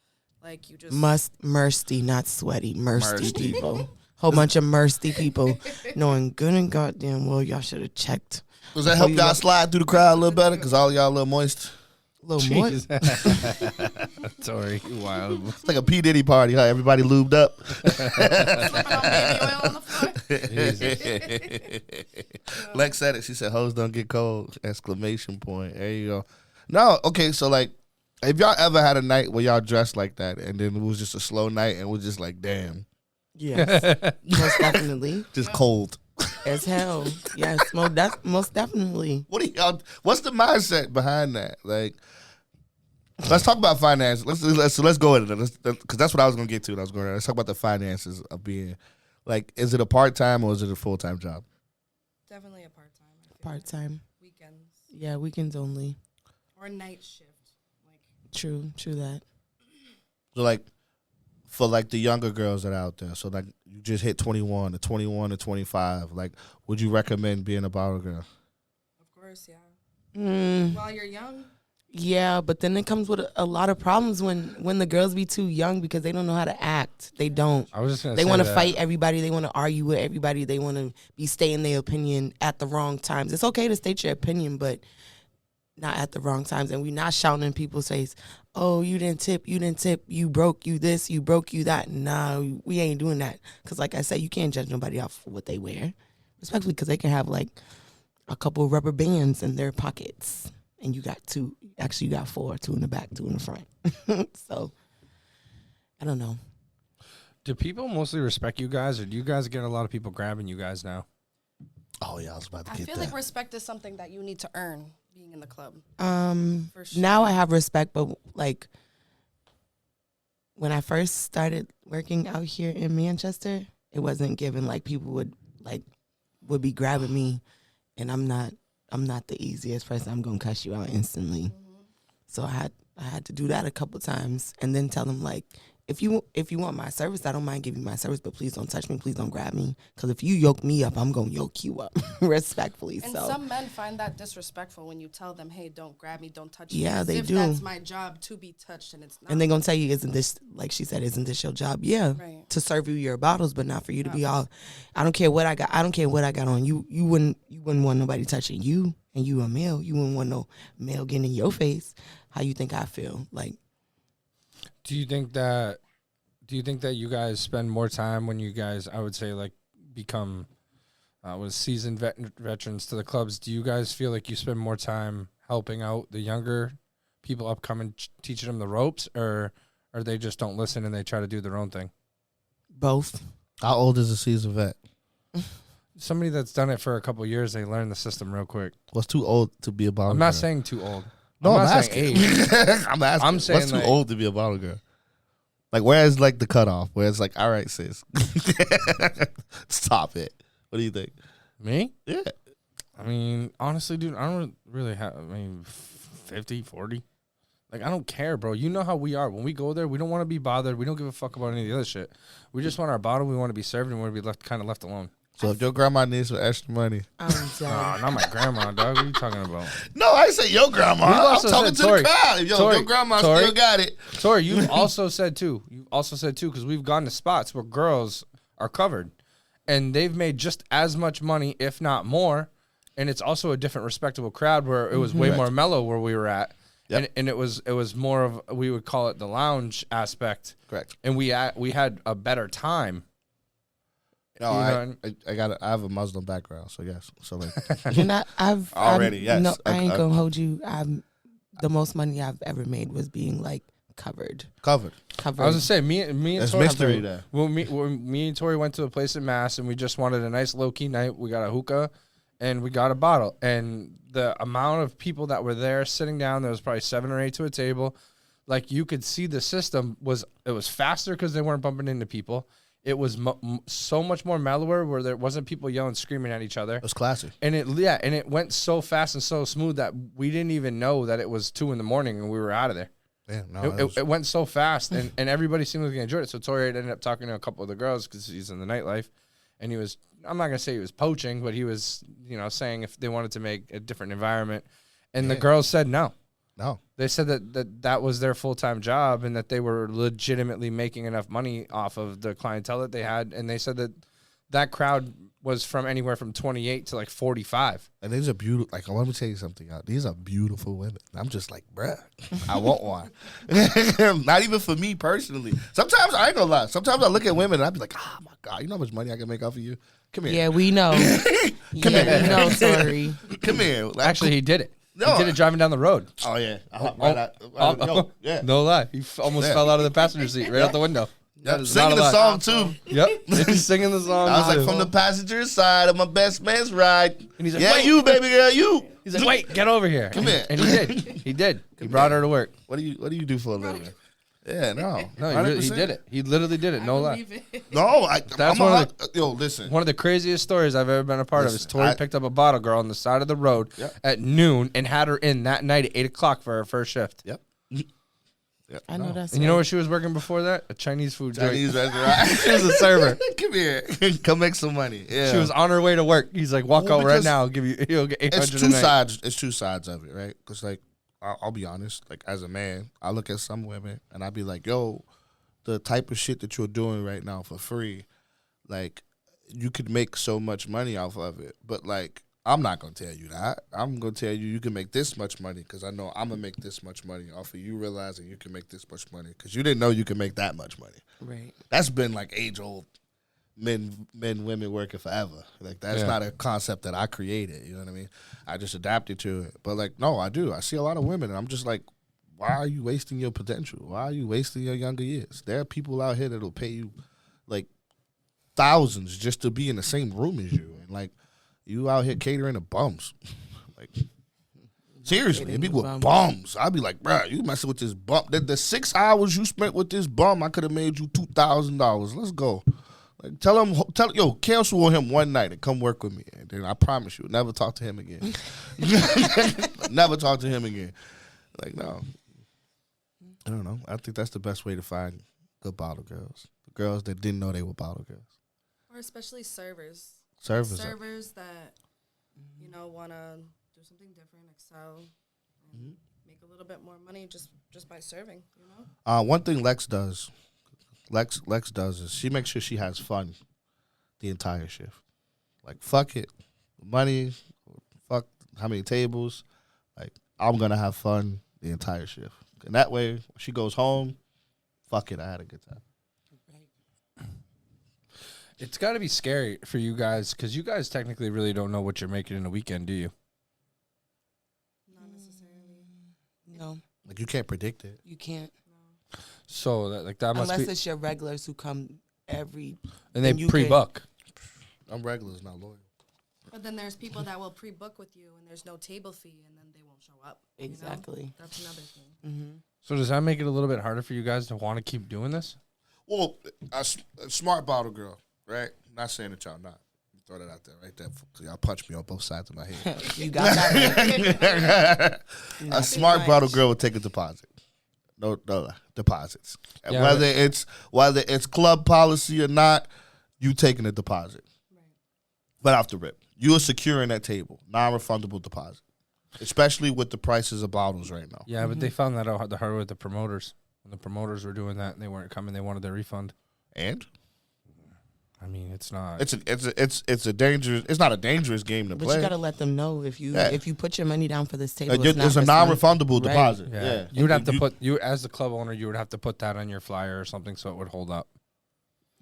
Like you just mursty, not sweaty, mursty Mursty. people. Whole bunch of mursty people, knowing good and goddamn well y'all should have checked. Does that help you y'all look- slide through the crowd a little better? Because all y'all a little moist. A little moist. Sorry, you wild. It's like a P. Diddy party, huh? Everybody lubed up. slipping on baby oil on the floor. Lex said it. She said, hoes don't get cold. Exclamation point. There you go. No, okay, so like, if y'all ever had a night where y'all dressed like that and then it was just a slow night and it was just like, damn, Yes, most definitely. just cold. As hell. Yes, most definitely. What's the mindset behind that? Like, let's talk about finances. Let's go into it because that's what I was gonna get to. Let's talk about the finances of being Like, is it a part-time or is it a full-time job? Definitely a part time. Part time. Weekends Yeah, weekends only. or night shift. Like True that. So, like, for, like, the younger girls that are out there, so, like, you just hit 21 to 25, like, would you recommend being a bottle girl? of course, yeah. Mm, While you're young, yeah, but then it comes with a lot of problems when the girls be too young because they don't know how to act. They don't. I was just gonna They say want to that. fight everybody. They want to argue with everybody. They want to be stating their opinion at the wrong times. It's okay to state your opinion, but not at the wrong times. And we not shouting in people's face, oh, you didn't tip, you broke, you this, you broke, you that. Nah, we ain't doing that. Because like I said, you can't judge nobody off for what they wear. Respectfully, because they can have like a couple of rubber bands in their pockets. And you got two. Actually, you got four, two in the back, two in the front. So, I don't know. Do people mostly respect you guys, or do you guys get a lot of people grabbing you guys now? Oh, yeah, I was about to I get feel that. like respect is something that you need to earn being in the club. For sure. Now I have respect, but like when I first started working out here in Manchester, it wasn't given. Like people would be grabbing me, and I'm not the easiest person. I'm gonna cuss you out instantly. So I had to do that a couple times, and then tell them like, if you want my service, I don't mind giving you my service, but please don't touch me, please don't grab me, because if you yoke me up, I'm gonna yoke you up respectfully. And so some men find that disrespectful when you tell them, hey, don't grab me, don't touch me. Yeah, as they if do. That's my job to be touched, and it's not. and they're gonna tell you, isn't this, like she said, isn't this your job? Yeah, Right. to serve you your bottles, but not for you to be all. I don't care what I got. I don't care what I got on. You wouldn't want nobody touching you, and you a male. You wouldn't want no male getting in your face. How you think I feel? Like, Do you think that you guys spend more time when you guys, I would say, like, become was seasoned veterans to the clubs? Do you guys feel like you spend more time helping out the younger people upcoming, teaching them the ropes, or they just don't listen and they try to do their own thing? both. How old is a seasoned vet? Somebody that's done it for a couple of years, they learn the system real quick. What's too old to be a bottle I'm girl? not saying too old. No, I'm I'm not saying asking. age. I'm asking. I'm saying, what's too like- old to be a bottle girl? Like, where's like the cutoff? Where it's like, all right, sis, stop it. What do you think? Me? Yeah, I mean, honestly, dude, I don't really have, 50, 40. Like, I don't care, bro. You know how we are. When we go there, we don't want to be bothered. We don't give a fuck about any of the other shit. We just want our bottle. We want to be served, and we want to be left alone. So if your grandma needs some extra money, I'm Nah, done. not my grandma, dog. What are you talking about? no, I say your grandma. We've I'm also talking said, to Tori, the crowd. Yo, Tori, your grandma Tori. still got it. Tori, you've also said too, because we've gone to spots where girls are covered, and they've made just as much money, if not more, and it's also a different respectable crowd where it was way more mellow where we were at. Yep. And it was more of, we would call it the lounge aspect, Correct. and we had a better time. No, You know, I have a Muslim background, so yes. So like, And I've Already, yes. No, I ain't gonna hold you. The most money I've ever made was being like covered. covered. I was gonna say me and There's Tori, mystery there. when me and Tori went to a place in Mass, and we just wanted a nice low key night. We got a hookah, and we got a bottle. And the amount of people that were there sitting down, there was probably 7 or 8 to a table. Like, you could see the system was faster because they weren't bumping into people. It was so much more mellower where there wasn't people yelling, screaming at each other. It was classy. And it went so fast and so smooth that we didn't even know that it was 2 a.m. and we were out of there. Yeah, no, It went so fast, and everybody seemed like they enjoyed it. So Tori ended up talking to a couple of the girls because he's in the nightlife, and he was, I'm not going to say he was poaching, but he was, saying if they wanted to make a different environment. And the girls said no. no. They said that was their full-time job and that they were legitimately making enough money off of the clientele that they had. And they said that crowd was from anywhere from 28 to like 45. And these are beautiful. Like, let me tell you something. These are beautiful women. I'm just like, bruh, I want one. Not even for me personally. Sometimes I ain't gonna lie. Sometimes I look at women and I be like, oh my god, you know how much money I can make off of you? Come here. Yeah, we know. We know, Tori. Come here. Like, Actually, he did it. No. He did it driving down the road. oh yeah. Yo, yeah. No lie. He almost Yeah. fell out of the passenger seat right out the window. Yep, is singing not a the lie. song too. Yep. He's singing the song. I was like, too. from the passenger side of my best man's ride. And he's like, yeah, wait. you baby girl, you. He's like, wait, get over here. Come here. And he did. He did. He brought her to work. What do you do for a living? Yeah, no. No, he 100%. did it. He literally did it. I no lie. believe it. No, That's I'm one of yo, listen. One of the craziest stories I've ever been a part of is Listen, Tori picked up a bottle girl on the side of the road Yep. at noon and had her in that night at 8 o'clock for her first shift. Yep. Yep. I know that's And you know right. where she was working before that? A Chinese food Chinese joint. restaurant. She was a server. Come here. Come make some money. Yeah. She was on her way to work. He's like, walk Well, out right because now. You'll get 800 It's two a night. sides. It's two sides of it, right? Because like, I'll be honest. Like as a man, I look at some women and I be like, yo, the type of shit that you're doing right now for free, like you could make so much money off of it. But like, I'm not gonna tell you that. I'm gonna tell you can make this much money because I know I'm gonna make this much money off of you realizing you can make this much money because you didn't know you can make that much money. Right. That's been like age old. Men, women working forever. Like that's Yeah. not a concept that I created. You know what I mean? I just adapted to it. But like, no, I do. I see a lot of women, and I'm just like, why are you wasting your potential? Why are you wasting your younger years? There are people out here that'll pay you like thousands just to be in the same room as you, and like you out here catering to bums. Like seriously, it'd be with bums. I'd be like, bruh, you messing with this bum. The 6 hours you spent with this bum, I could have made you $2,000. Let's go. Like, cancel on him one night and come work with me. And then I promise you, never talk to him again. Never talk to him again. Like, no. I don't know. I think that's the best way to find good bottle girls. The girls that didn't know they were bottle girls. Or especially servers. Servers. Servers that, you know, want to do something different, excel, and make a little bit more money just by serving, you know? One thing Lex does is she makes sure she has fun the entire shift. Like, fuck it. Money, fuck how many tables. Like, I'm going to have fun the entire shift. And that way, when she goes home, fuck it, I had a good time. It's got to be scary for you guys because you guys technically really don't know what you're making in a weekend, do you? Not necessarily. No, Like, you can't predict it. you can't. So that must Unless be, it's your regulars who come every. and they you pre-book. I'm regulars, not loyal. But then there's people that will pre-book with you and there's no table fee and then they won't show up. you know? Exactly. That's another thing. Mm-hmm. So does that make it a little bit harder for you guys to want to keep doing this? Well, a smart bottle girl, right? Not saying that y'all not. Throw that out there right there. So y'all punch me on both sides of my head. You got that. Right. A smart bottle girl will take a deposit. No deposits. And Yeah, whether it's club policy or not, you taking a deposit. Right. But off the rip, you are securing that table, non-refundable deposit, especially with the prices of bottles right now. Yeah, but they found that out the hard way with the promoters. When the promoters were doing that and they weren't coming, they wanted their refund. And I mean, it's not. it's a dangerous. It's not a dangerous game to But play. you got to let them know if you Yeah. put your money down for this table. It's a non-refundable deposit. Yeah. Yeah, You would have to put as the club owner, you would have to put that on your flyer or something so it would hold up.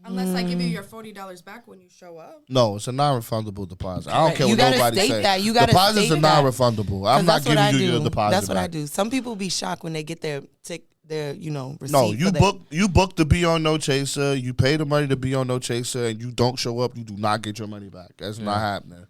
Unless I give you your $40 back when you show up. No, it's a non-refundable deposit. I don't Right. care You what gotta nobody state says. that. You gotta Deposits state are that. non-refundable. I'm not giving you your deposit. That's what back. I do. Some people be shocked when they get their receipt. No, for their- you book to be on No Chaser. You pay the money to be on No Chaser, and you don't show up. You do not get your money back. That's not happening.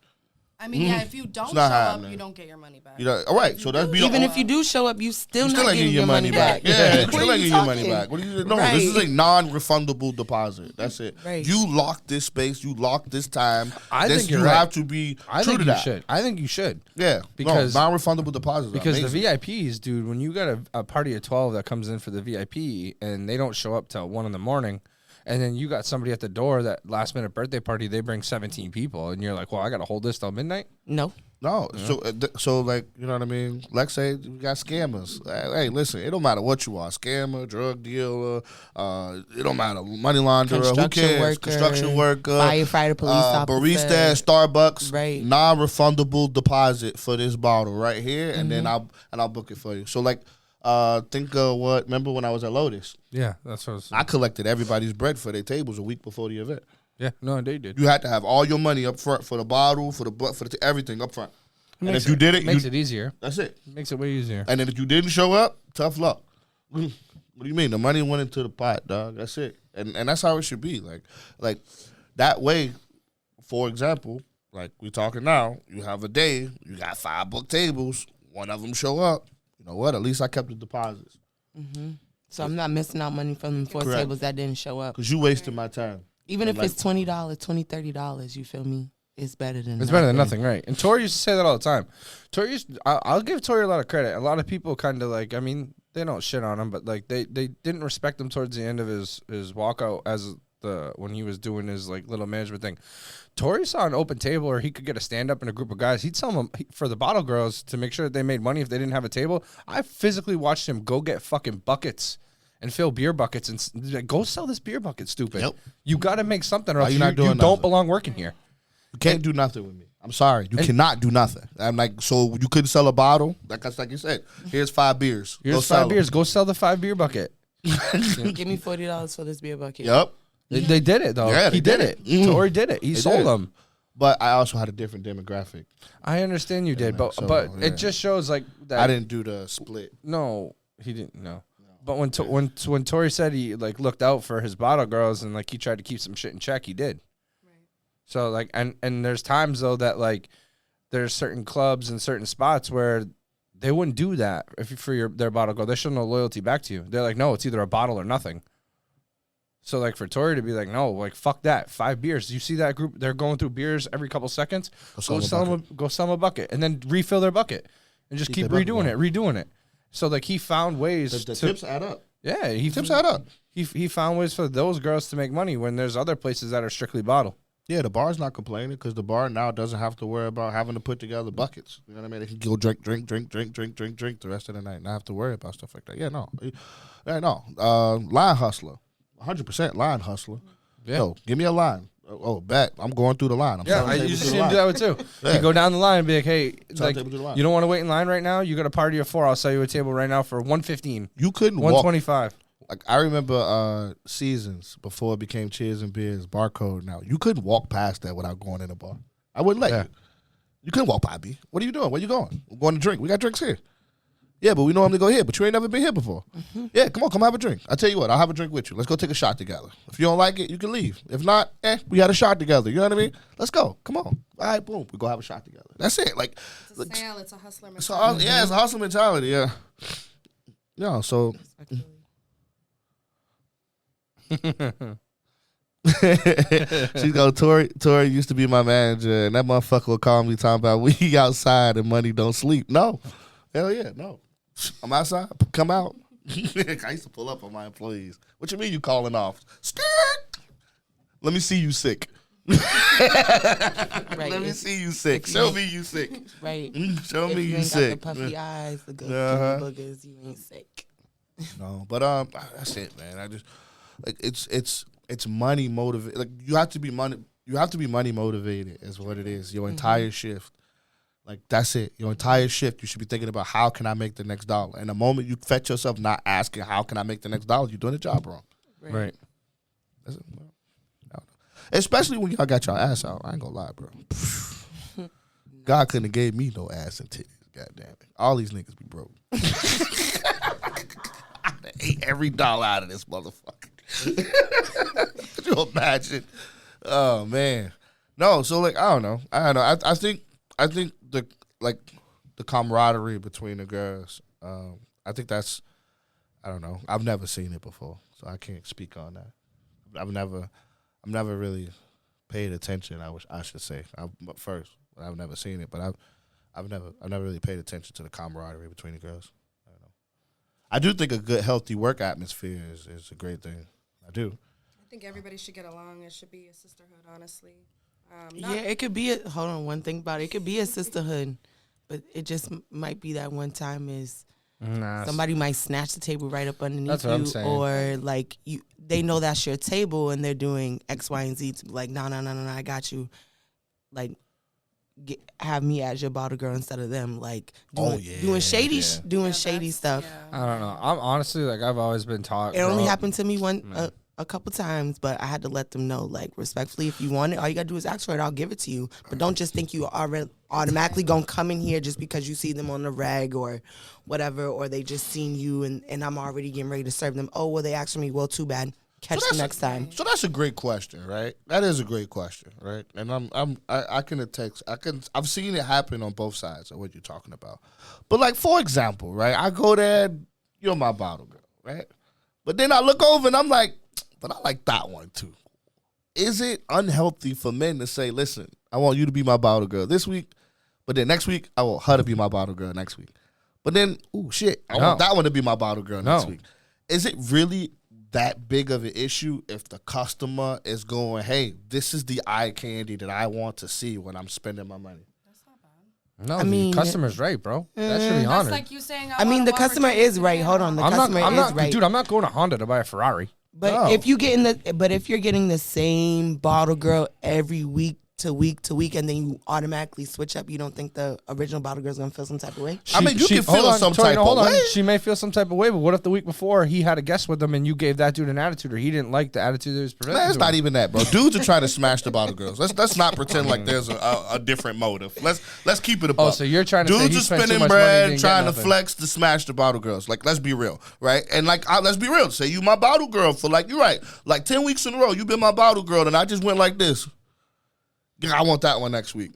I mean, yeah, if you don't show not up, happening. you don't get your money back. You know, all right. So that's be Even the, if you do show up, you still you not still ain't getting your money back. Yeah, you What still are ain't you getting your money talking? back. What do you? No, this is a Right. non-refundable deposit. That's it. Right. You lock this space. You lock this time. I think you're you right. have to be I true think to you that. should. I think you should. Yeah, Because- non-refundable deposits. Because are the amazing. VIPs, dude, when you got a party of 12 that comes in for the VIP and they don't show up till 1 a.m, and then you got somebody at the door that last minute birthday party, they bring 17 people, and you're like, well, I got to hold this till midnight? No. No, so like, you know what I mean? Let's say we got scammers. Hey, listen, it don't matter what you are, scammer, drug dealer, it don't matter, money launderer, who Construction cares? worker, Construction worker, firefighter, police officer. barista at Starbucks, Right. non-refundable deposit for this bottle right here, and then I'll book it for you. So like, think of what? Remember when I was at Lotus? Yeah, that's what I was I collected everybody's bread for their tables a week before the event. Yeah, no, they did. You had to have all your money up front for the bottle, for the everything up front. And if you did it, makes it easier. that's it. Makes it way easier. And then if you didn't show up, tough luck. What do you mean? The money went into the pot, dog. That's it. And that's how it should be. Like that way, for example, like we talking now, you have a day, you got 5 booked tables, one of them show up. You know what? At least I kept the deposits. So I'm not missing out money from the 4 Correct. tables that didn't show up. Because you wasted my time. Even if Like- it's $20, $30, you feel me? It's better than It's better than nothing, right? And Tori used to say that all the time. I'll give Tori a lot of credit. A lot of people kind of like, I mean, they don't shit on him, but like they didn't respect him towards the end of his walkout when he was doing his like little management thing. Tori saw an open table or he could get a stand up in a group of guys. He'd tell them for the bottle girls to make sure that they made money if they didn't have a table. I physically watched him go get fucking buckets and fill beer buckets and like, go sell this beer bucket, stupid. Yep. You got to make something or Why else you you, not doing you don't nothing? belong working here. You can't do nothing with me. I'm sorry. You cannot do nothing. I'm like, so you couldn't sell a bottle? Like you said, here's 5 beers. Go Here's sell 5 beers. Go sell the 5 beer bucket. Give me $40 for this beer bucket. Yep. They did it though. Yeah, he they did did it. it. Mhm. Tori did it. He They sold did. them. But I also had a different demographic. I understand you did, but so, but yeah. it just shows like that. I didn't do the split. No, he didn't. No. But when Tori said he like looked out for his bottle girls and like he tried to keep some shit in check, he did. So like and there's times though that like there's certain clubs and certain spots where they wouldn't do that if you, for their bottle girl. They show no loyalty back to you. They're like, no, it's either a bottle or nothing. So like for Tori to be like, no, like fuck that, 5 beers. You see that group? They're going through beers every couple seconds. Go sell them a bucket and then refill their bucket and just keep their bucket redoing it. So like he found ways The to tips add up. yeah, Tips add up. he found ways for those girls to make money when there's other places that are strictly bottle. Yeah, the bar's not complaining because the bar now doesn't have to worry about having to put together buckets. You know what I mean? They can go drink the rest of the night, not have to worry about stuff like that. Yeah, no. Line hustler. 100% line hustler. Yeah. Yo, give me a line. Oh, bet. I'm going through the line. I'm Yeah, selling I tables used to through see the him do line. that with too. Yeah. You go down the line and be like, hey, Sell like, tables through the line. you don't want to wait in line right now? You got a party of 4. I'll sell you a table right now for $115, You couldn't walk. $125. Like I remember Seasons before it became Cheers and Beers, Barcode now. You couldn't walk past that without going in a bar. I wouldn't let Yeah. you. You couldn't walk by me. What are you doing? Where you going? We're going to drink. We got drinks here. Yeah, but we normally go here, but you ain't never been here before. Yeah, come have a drink. I tell you what, I'll have a drink with you. Let's go take a shot together. If you don't like it, you can leave. If not, we had a shot together. You know what I mean? Let's go. Come on. All right, boom. We go have a shot together. That's it. Like, It's a sale. It's a hustler it's mentality. it's a hustle mentality. Yeah. Yeah. So she's go, Tori used to be my manager, and that motherfucker would call me talking about we outside and money don't sleep. No. Hell yeah, no. I'm outside. Come out. I used to pull up on my employees. What you mean you calling off? Skirt. Let me see you sick. Right. Let me see you sick. Show me you sick. Right. Show If me you you ain't sick. got the puffy eyes, the good Uh-huh. boogers, you ain't sick. No, but that's it, man. I just like it's money motivated. Like you have to be money motivated is what it is. Your entire shift. Like that's it. Your entire shift, you should be thinking about how can I make the next dollar. And the moment you fetch yourself not asking how can I make the next dollar, you're doing the job wrong. Right. That's it. Well, I don't know. Especially when y'all got y'all ass out. I ain't gonna lie, bro. God couldn't have gave me no ass and titties. God damn it. All these niggas be broke. I ate every dollar out of this motherfucker. Could you imagine? Oh man. No, so like I don't know. I think the camaraderie between the girls. I think that's I don't know. I've never seen it before, so I can't speak on that. I've never really paid attention. I should say. I've never seen it, but I've never really paid attention to the camaraderie between the girls. I don't know. I do think a good, healthy work atmosphere is a great thing. I do. I think everybody should get along. It should be a sisterhood, honestly. Yeah, it could be hold on, one thing about it. It could be a sisterhood, but it just might be that one time is Nah, somebody might snatch the table right up underneath That's what I'm you, saying. or like they know that's your table and they're doing X, Y, and Z to be like, no, I got you. Like, have me as your bottle girl instead of them. Like doing shady, shady stuff. I don't know. I'm honestly like I've always been taught. It only bro, happened to me a couple times, but I had to let them know, like, respectfully, if you want it, all you gotta do is ask for it. I'll give it to you. But don't just think you are automatically gonna come in here just because you see them on the rag or whatever, or they just seen you and I'm already getting ready to serve them. Oh, well, they asked for me. Well, too bad. Catch you next time. So that's a great question, right? That is a great question, right? And I can attest. I've seen it happen on both sides of what you're talking about. But like for example, right? I go there, you're my bottle girl, right? But then I look over and I'm like, but I like that one too. Is it unhealthy for men to say, listen, I want you to be my bottle girl this week, but then next week, I want her to be my bottle girl next week. But then, ooh, shit, I want that one to be my bottle girl next week. Is it really that big of an issue if the customer is going, hey, this is the eye candy that I want to see when I'm spending my money? No, the customer's right, bro. That should be That's honored. like you saying. I mean, the customer is right. Hold on, the customer is right. Dude, I'm not going to Honda to buy a Ferrari. But if you're getting the same bottle girl every week to week, and then you automatically switch up, you don't think the original bottle girl's gonna feel some type of way? I mean, you can feel some type of way. She may feel some type of way, but what if the week before he had a guest with him and you gave that dude an attitude, or he didn't like the attitude that was presented? Man, it's not even that, bro. Dudes are trying to smash the bottle girls. Let's not pretend like there's a different motive. Let's keep it a buck. Oh, so you're trying to say dudes he are spent too spending much money, bread, didn't trying get to nothing. flex to smash the bottle girls. Like, let's be real, right? And like, let's be real. Say you my bottle girl for like, you're right, like 10 weeks in a row. You've been my bottle girl, and I just went like this. I want that one next week.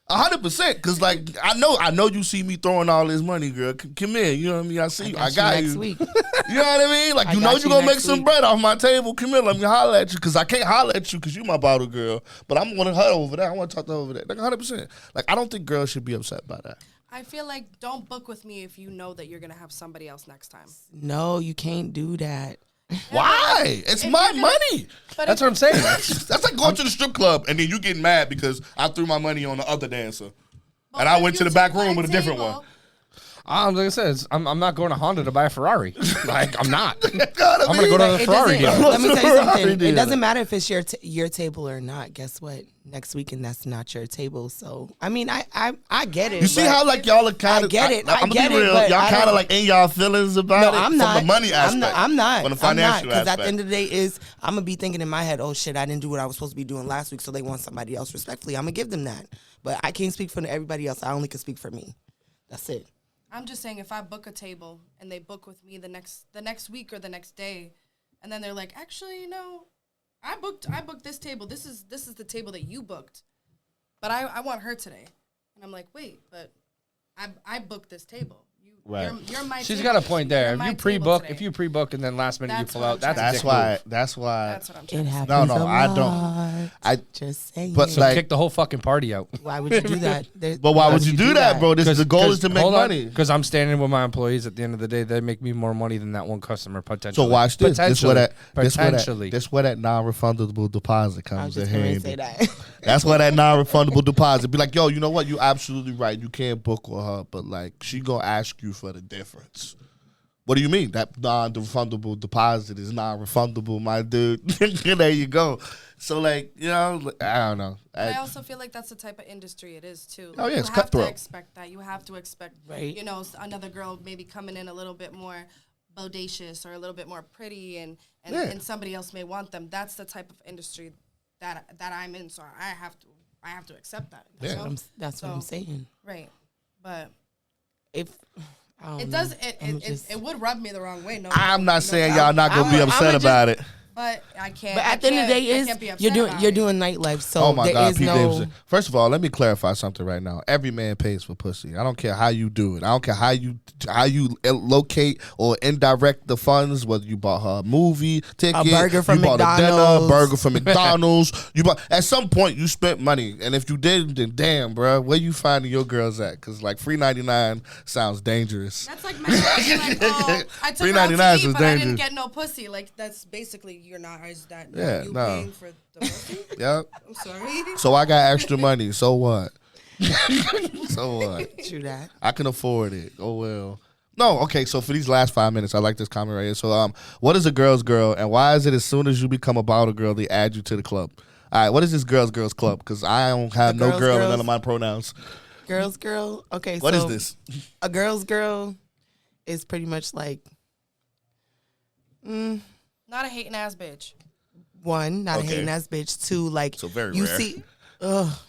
100%, because like I know you see me throwing all this money, girl. Come here, you know what I mean? I see you. I got you. Next week. You know what I mean? Like, you know you're gonna make some bread off my table. Come here, let me holler at you, because I can't holler at you because you my bottle girl. But I'm wanting her over there. I want to talk to her over there. Like 100%. Like, I don't think girls should be upset by that. I feel like don't book with me if you know that you're gonna have somebody else next time. No, you can't do that. Why? It's my money. That's what I'm saying. That's like going to the strip club and then you getting mad because I threw my money on the other dancer. And I went to the back room with a different one. Like I said, I'm not going to Honda to buy a Ferrari. Like, I'm not. God, I'm going to go to the Ferrari dealer. Let me tell you something. Ferrari It dealer. doesn't matter if it's your table or not. Guess what? Next weekend, that's not your table. So, I mean, I get it. You see but how like y'all are kind of. I get it. I'm get gonna be it, real. but Y'all I kind of don't- like in y'all feelings about No, it I'm from not. the money aspect. I'm not. From the financial Because aspect. at the end of the day, I'm gonna be thinking in my head, oh shit, I didn't do what I was supposed to be doing last week, so they want somebody else. Respectfully, I'm gonna give them that. But I can't speak for everybody else. I only can speak for me. That's it. I'm just saying, if I book a table and they book with me the next week or the next day, and then they're like, actually, you know, I booked this table. This is the table that you booked, but I want her today. And I'm like, wait, but I booked this table. Right. You're my She's table. got a point You're there. my If table today. you pre-book and then last minute That's you pull what out, I'm that's a trying dick to move. That's why. That's what I'm It trying to say. happens. No, I don't. don't. I Just saying. But So like, kick the whole fucking party out. Why would you do that? but why would you do that, bro? The goal is to make money. Because I'm standing with my employees. At the end of the day, they make me more money than that one customer potentially. So watch this. This where Potentially. that non-refundable deposit I was comes in just going to handy. say that. That's why that non-refundable deposit be like, yo, you know what? You absolutely right. You can't book with her, but like she gonna ask you for the difference. What do you mean? That non-refundable deposit is non-refundable, my dude. There you go. So like, you know, I don't know. I also feel like that's the type of industry it is too. Oh, yeah, you it's have cutthroat. to expect that. You have to expect, Right. you know, another girl maybe coming in a little bit more bodacious or a little bit more pretty, and somebody else may want them. That's the type of industry that I'm in. So I have to accept that. you Yeah. know? That's what I'm saying. Right, but If I don't it know. does. I'm just- It would rub me the wrong way. No, I'm not saying doubt. y'all not gonna be I'm upset just- about it. But I can't. But I at the end of the day, can't be you're upset doing about you're it. doing nightlife, so Oh my there God, is Pete no. Davidson. First of all, let me clarify something right now. Every man pays for pussy. I don't care how you do it. I don't care how you locate or indirect the funds. Whether you bought her a movie ticket, burger from you bought a dinner, McDonald's. burger from McDonald's. You bought at some point you spent money, and if you didn't, then damn, bro, where you finding your girls at? Because like $3.99 sounds dangerous. That's like, like I took her out $3.99 to is eat, but I dangerous. didn't get no pussy. Like that's basically you're not. Is that Yeah, you no. paying for the pussy? Yep. I'm sorry. So I got extra money. So what? So what? True that. I can afford it. Oh well. No, okay. So for these last 5 minutes, I like this comment right here. So, what is a girl's girl, and why is it as soon as you become a bottle girl, they add you to the club? All right, what is this girls club? Because I don't have The no girls girl in girls? none of my pronouns. Girl. Okay, What so is this? a girl's girl is pretty much like Not a hating ass bitch. one, not Okay. a hating ass bitch. Two, like So very you rare.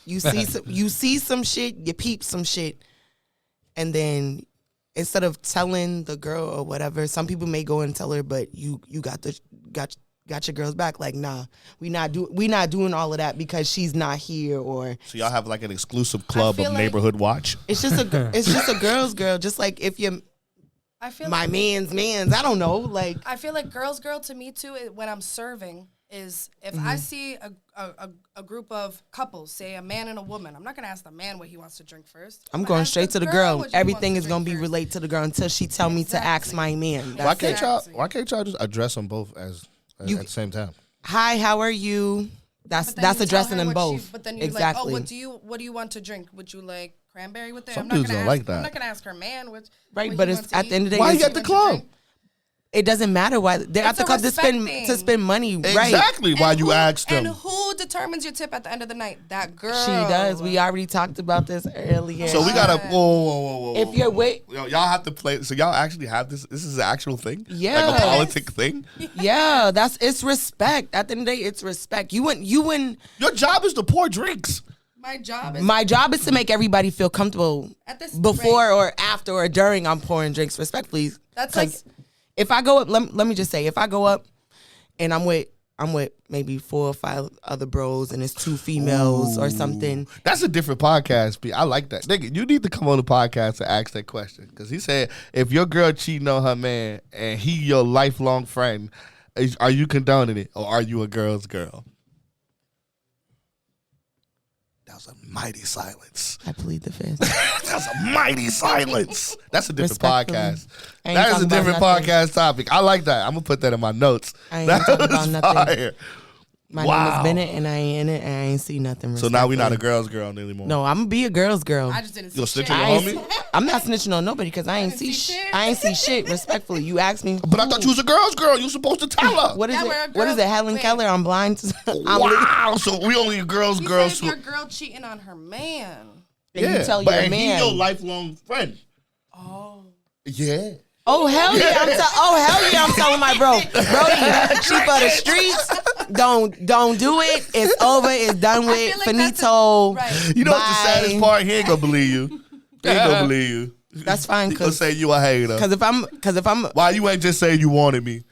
you see some shit, you peep some shit, and then instead of telling the girl or whatever, some people may go and tell her, but you got your girl's back. Like, nah, we not doing all of that because she's not here, or So y'all have like an exclusive club feel of like- neighborhood watch. it's just a girl's girl. Just like if you I feel my like, man's. I don't know. Like, I feel like girl to me too. When I'm serving, is if I see a group of couples, say a man and a woman, I'm not gonna ask the man what he wants to drink first. I'm gonna going ask straight to the girl. what she Everything wants is gonna drink be first. related to the girl until she tell me to ask Exactly. my man. Why That's can't it. y'all? Exactly. Why can't y'all just address them both at the same time? Hi, how are you? That's But then that's you tell addressing her them what both. but then you're exactly. like, oh, what do you want to drink? Would you like cranberry with it? Some I'm not dudes gonna don't ask, like that. I'm not gonna ask her man what. Right, what but he it's wants to at the eat. end of the day, Why you it's- at the club? it doesn't matter why they're at It's the a club to respect spend thing. to spend money. Right. Exactly. Why And you who- asked them? And who determines your tip at the end of the night? That girl. She does. We already talked about this earlier. So we gotta whoa. If you're wait, Yo, y'all have to play. So y'all actually have this. This is an actual thing. Yeah. Like a politic thing. yeah, it's respect. At the end of the day, it's respect. You wouldn't. Your job is to pour drinks. My job is My job is to make everybody feel comfortable at this before right. or after or during I'm pouring drinks respectfully. That's 'Cause like- if I go up, let me just say, if I go up and I'm with maybe 4 or 5 other bros and it's 2 females or something. That's a different podcast. P. I like that. Nigga, you need to come on the podcast and ask that question. Because he said, if your girl cheating on her man and he your lifelong friend, are you condoning it or are you a girl's girl? That was a mighty silence. I plead the fifth. That's a mighty silence. That's a different Respectfully. podcast. I ain't That is a talking about different nothing. podcast topic. I like that. I'm going to put that in my notes. I ain't That talking about was nothing. fire. My name Wow. is Bennett and I ain't in it and I ain't see nothing. So now we not a respectfully. girl's girl anymore. No, I'm gonna be a girl's girl. I just didn't see You'll snitch shit. on I your ain't homie? see- I'm not snitching on nobody because I ain't didn't see see shit. I ain't see shit. Respectfully, you asked me. But I thought you was a girl's girl. You supposed to tell her. What is Yeah, it? we're a What is girl- it? Helen wait. Keller. I'm blind. I'm Wow. So we only a girls' You girls. said if your girl cheating on her man. And you tell but your and he man. your lifelong friend. Oh. Yeah. Oh hell yeah! I'm telling my bro, Brody, she for the streets. Don't do it. It's over. It's done with. feel like that's Finito. Right. You know what's the Bye. saddest part? He ain't gonna believe you. He ain't gonna believe you. That's fine, He gonna 'cause- say you a hater. Because if I'm Why you ain't just saying you wanted me?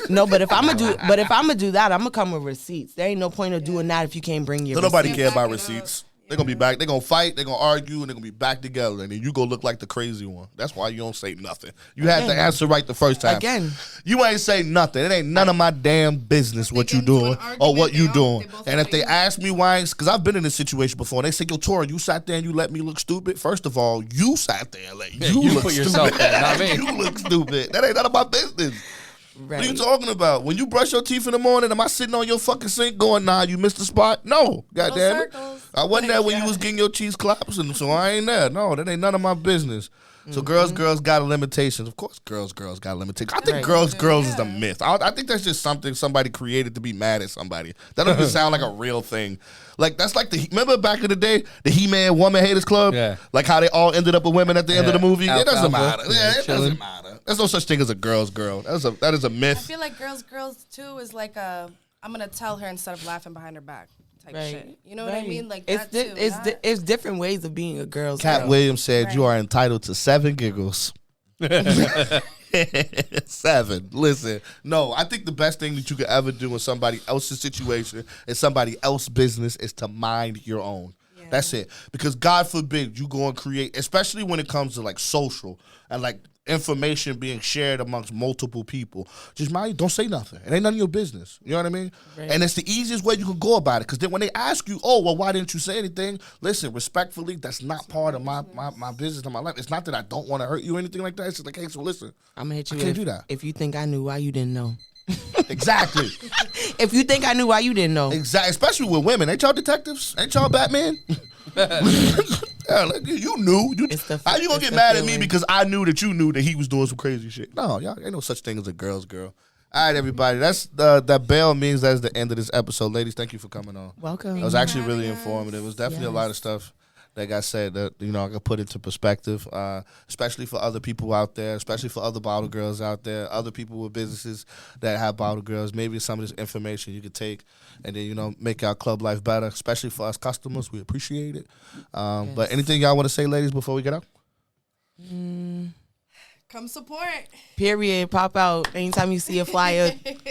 no, but if I'm gonna do that, I'm gonna come with receipts. There ain't no point of doing that if you can't bring your. So nobody receipts. care about Back it up. receipts. They're gonna be back. They're gonna fight. They're gonna argue, and they're gonna be back together. And then you go look like the crazy one. That's why you don't say nothing. You had the Again. answer right the first time. Again. You ain't say nothing. It ain't none of my damn business what you get into doing an or what argument, you they doing. both And if they fight. ask me why, because I've been in this situation before, and they say, "Yo, Tori, you sat there and you let me look stupid." First of all, you sat there and let you you look put stupid. yourself there, not me. You look stupid. That ain't none of my business. Right. What are you talking about? When you brush your teeth in the morning, am I sitting on your fucking sink going, "Nah, you missed the spot"? No, goddamn it. circles. I wasn't there when you was getting your cheese claps, and so I ain't there. No, that ain't none of my business. So girls got limitations. Of course, girls got limitations. I think Right. girls is a myth. I think that's just something somebody created to be mad at somebody. That doesn't sound like a real thing. Like that's like remember back in the day, the He-Man Woman Haters Club. Yeah. Like how they all ended up with women at the end of the movie. It doesn't Alfalfa. matter. Yeah, it Chilling. doesn't matter. There's no such thing as a girl's girl. That is a I myth. feel like girls too is like a I'm gonna tell her instead of laughing behind her back type Right. shit. You know what I Right. mean? Like it's that too. it's different ways of being a girl's Cat girl. Williams said Right. you are entitled to 7 giggles. 7. Listen, no, I think the best thing that you could ever do in somebody else's situation, in somebody else's business, is to mind your own. Yeah. That's it. Because God forbid you go and create, especially when it comes to like social and like information being shared amongst multiple people. Just mind, don't say nothing. It ain't none of your business. You know what I mean? Right. And it's the easiest way you can go about it. Because then when they ask you, oh, well, why didn't you say anything? Listen, respectfully, that's not part of my business and my life. It's not that I don't want to hurt you or anything like that. It's just like, hey, so listen. I'm gonna hit you. I can't if, do that. If you think I knew, why you didn't know? Exactly. If you think I knew, why you didn't know? Exactly. Especially with women. Ain't y'all detectives? Ain't y'all Batman? Yeah, like, you knew. It's the- How you gonna it's get the mad at me feeling. because I knew that you knew that he was doing some crazy shit? No, y'all ain't no such thing as a girl's girl. All right, everybody. That's that bell means that's the end of this episode. Ladies, thank you for coming on. Welcome. It was actually really having us. informative. It was definitely a lot of Yes. stuff that got said that I could put into perspective, especially for other people out there, especially for other bottle girls out there, other people with businesses that have bottle girls. Maybe some of this information you could take and then make our club life better, especially for us customers. We appreciate it. But anything y'all want to say, ladies, before we get out? Come support. Period. Pop out. Anytime you see a flyer,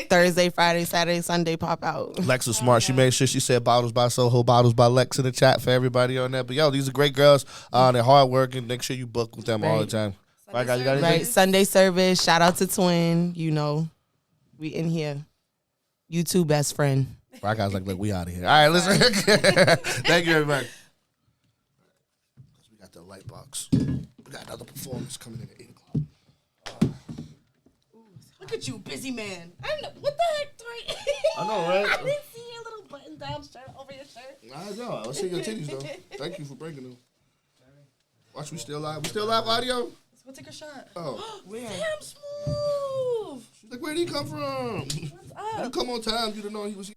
Thursday, Friday, Saturday, Sunday, pop out. Lex was smart. She made sure she said bottles by Soho, bottles by Lex in the chat for everybody on there. But yo, these are great girls. They're hard working. Make sure you book with them all the Right. time. It's Right, guys, you got anything? Right, Sunday service. Shout out to Twin. You know, we in here. You too, best friend. Right, guys, like, look, we out of here. All right, listen. Thank you, everybody. We got the light box. We got another performance coming in at 8 o'clock. Look at you, busy man. I don't know what the heck, Tori. I know, right? I didn't see your little button-down shirt over your shirt. I know. I see your titties, though. Thank you for breaking them. Watch, we still live. We still live audio? Let's go take a shot. Oh. Damn smooth. She's like, where'd he come from? What's up? You come on time, you don't know he was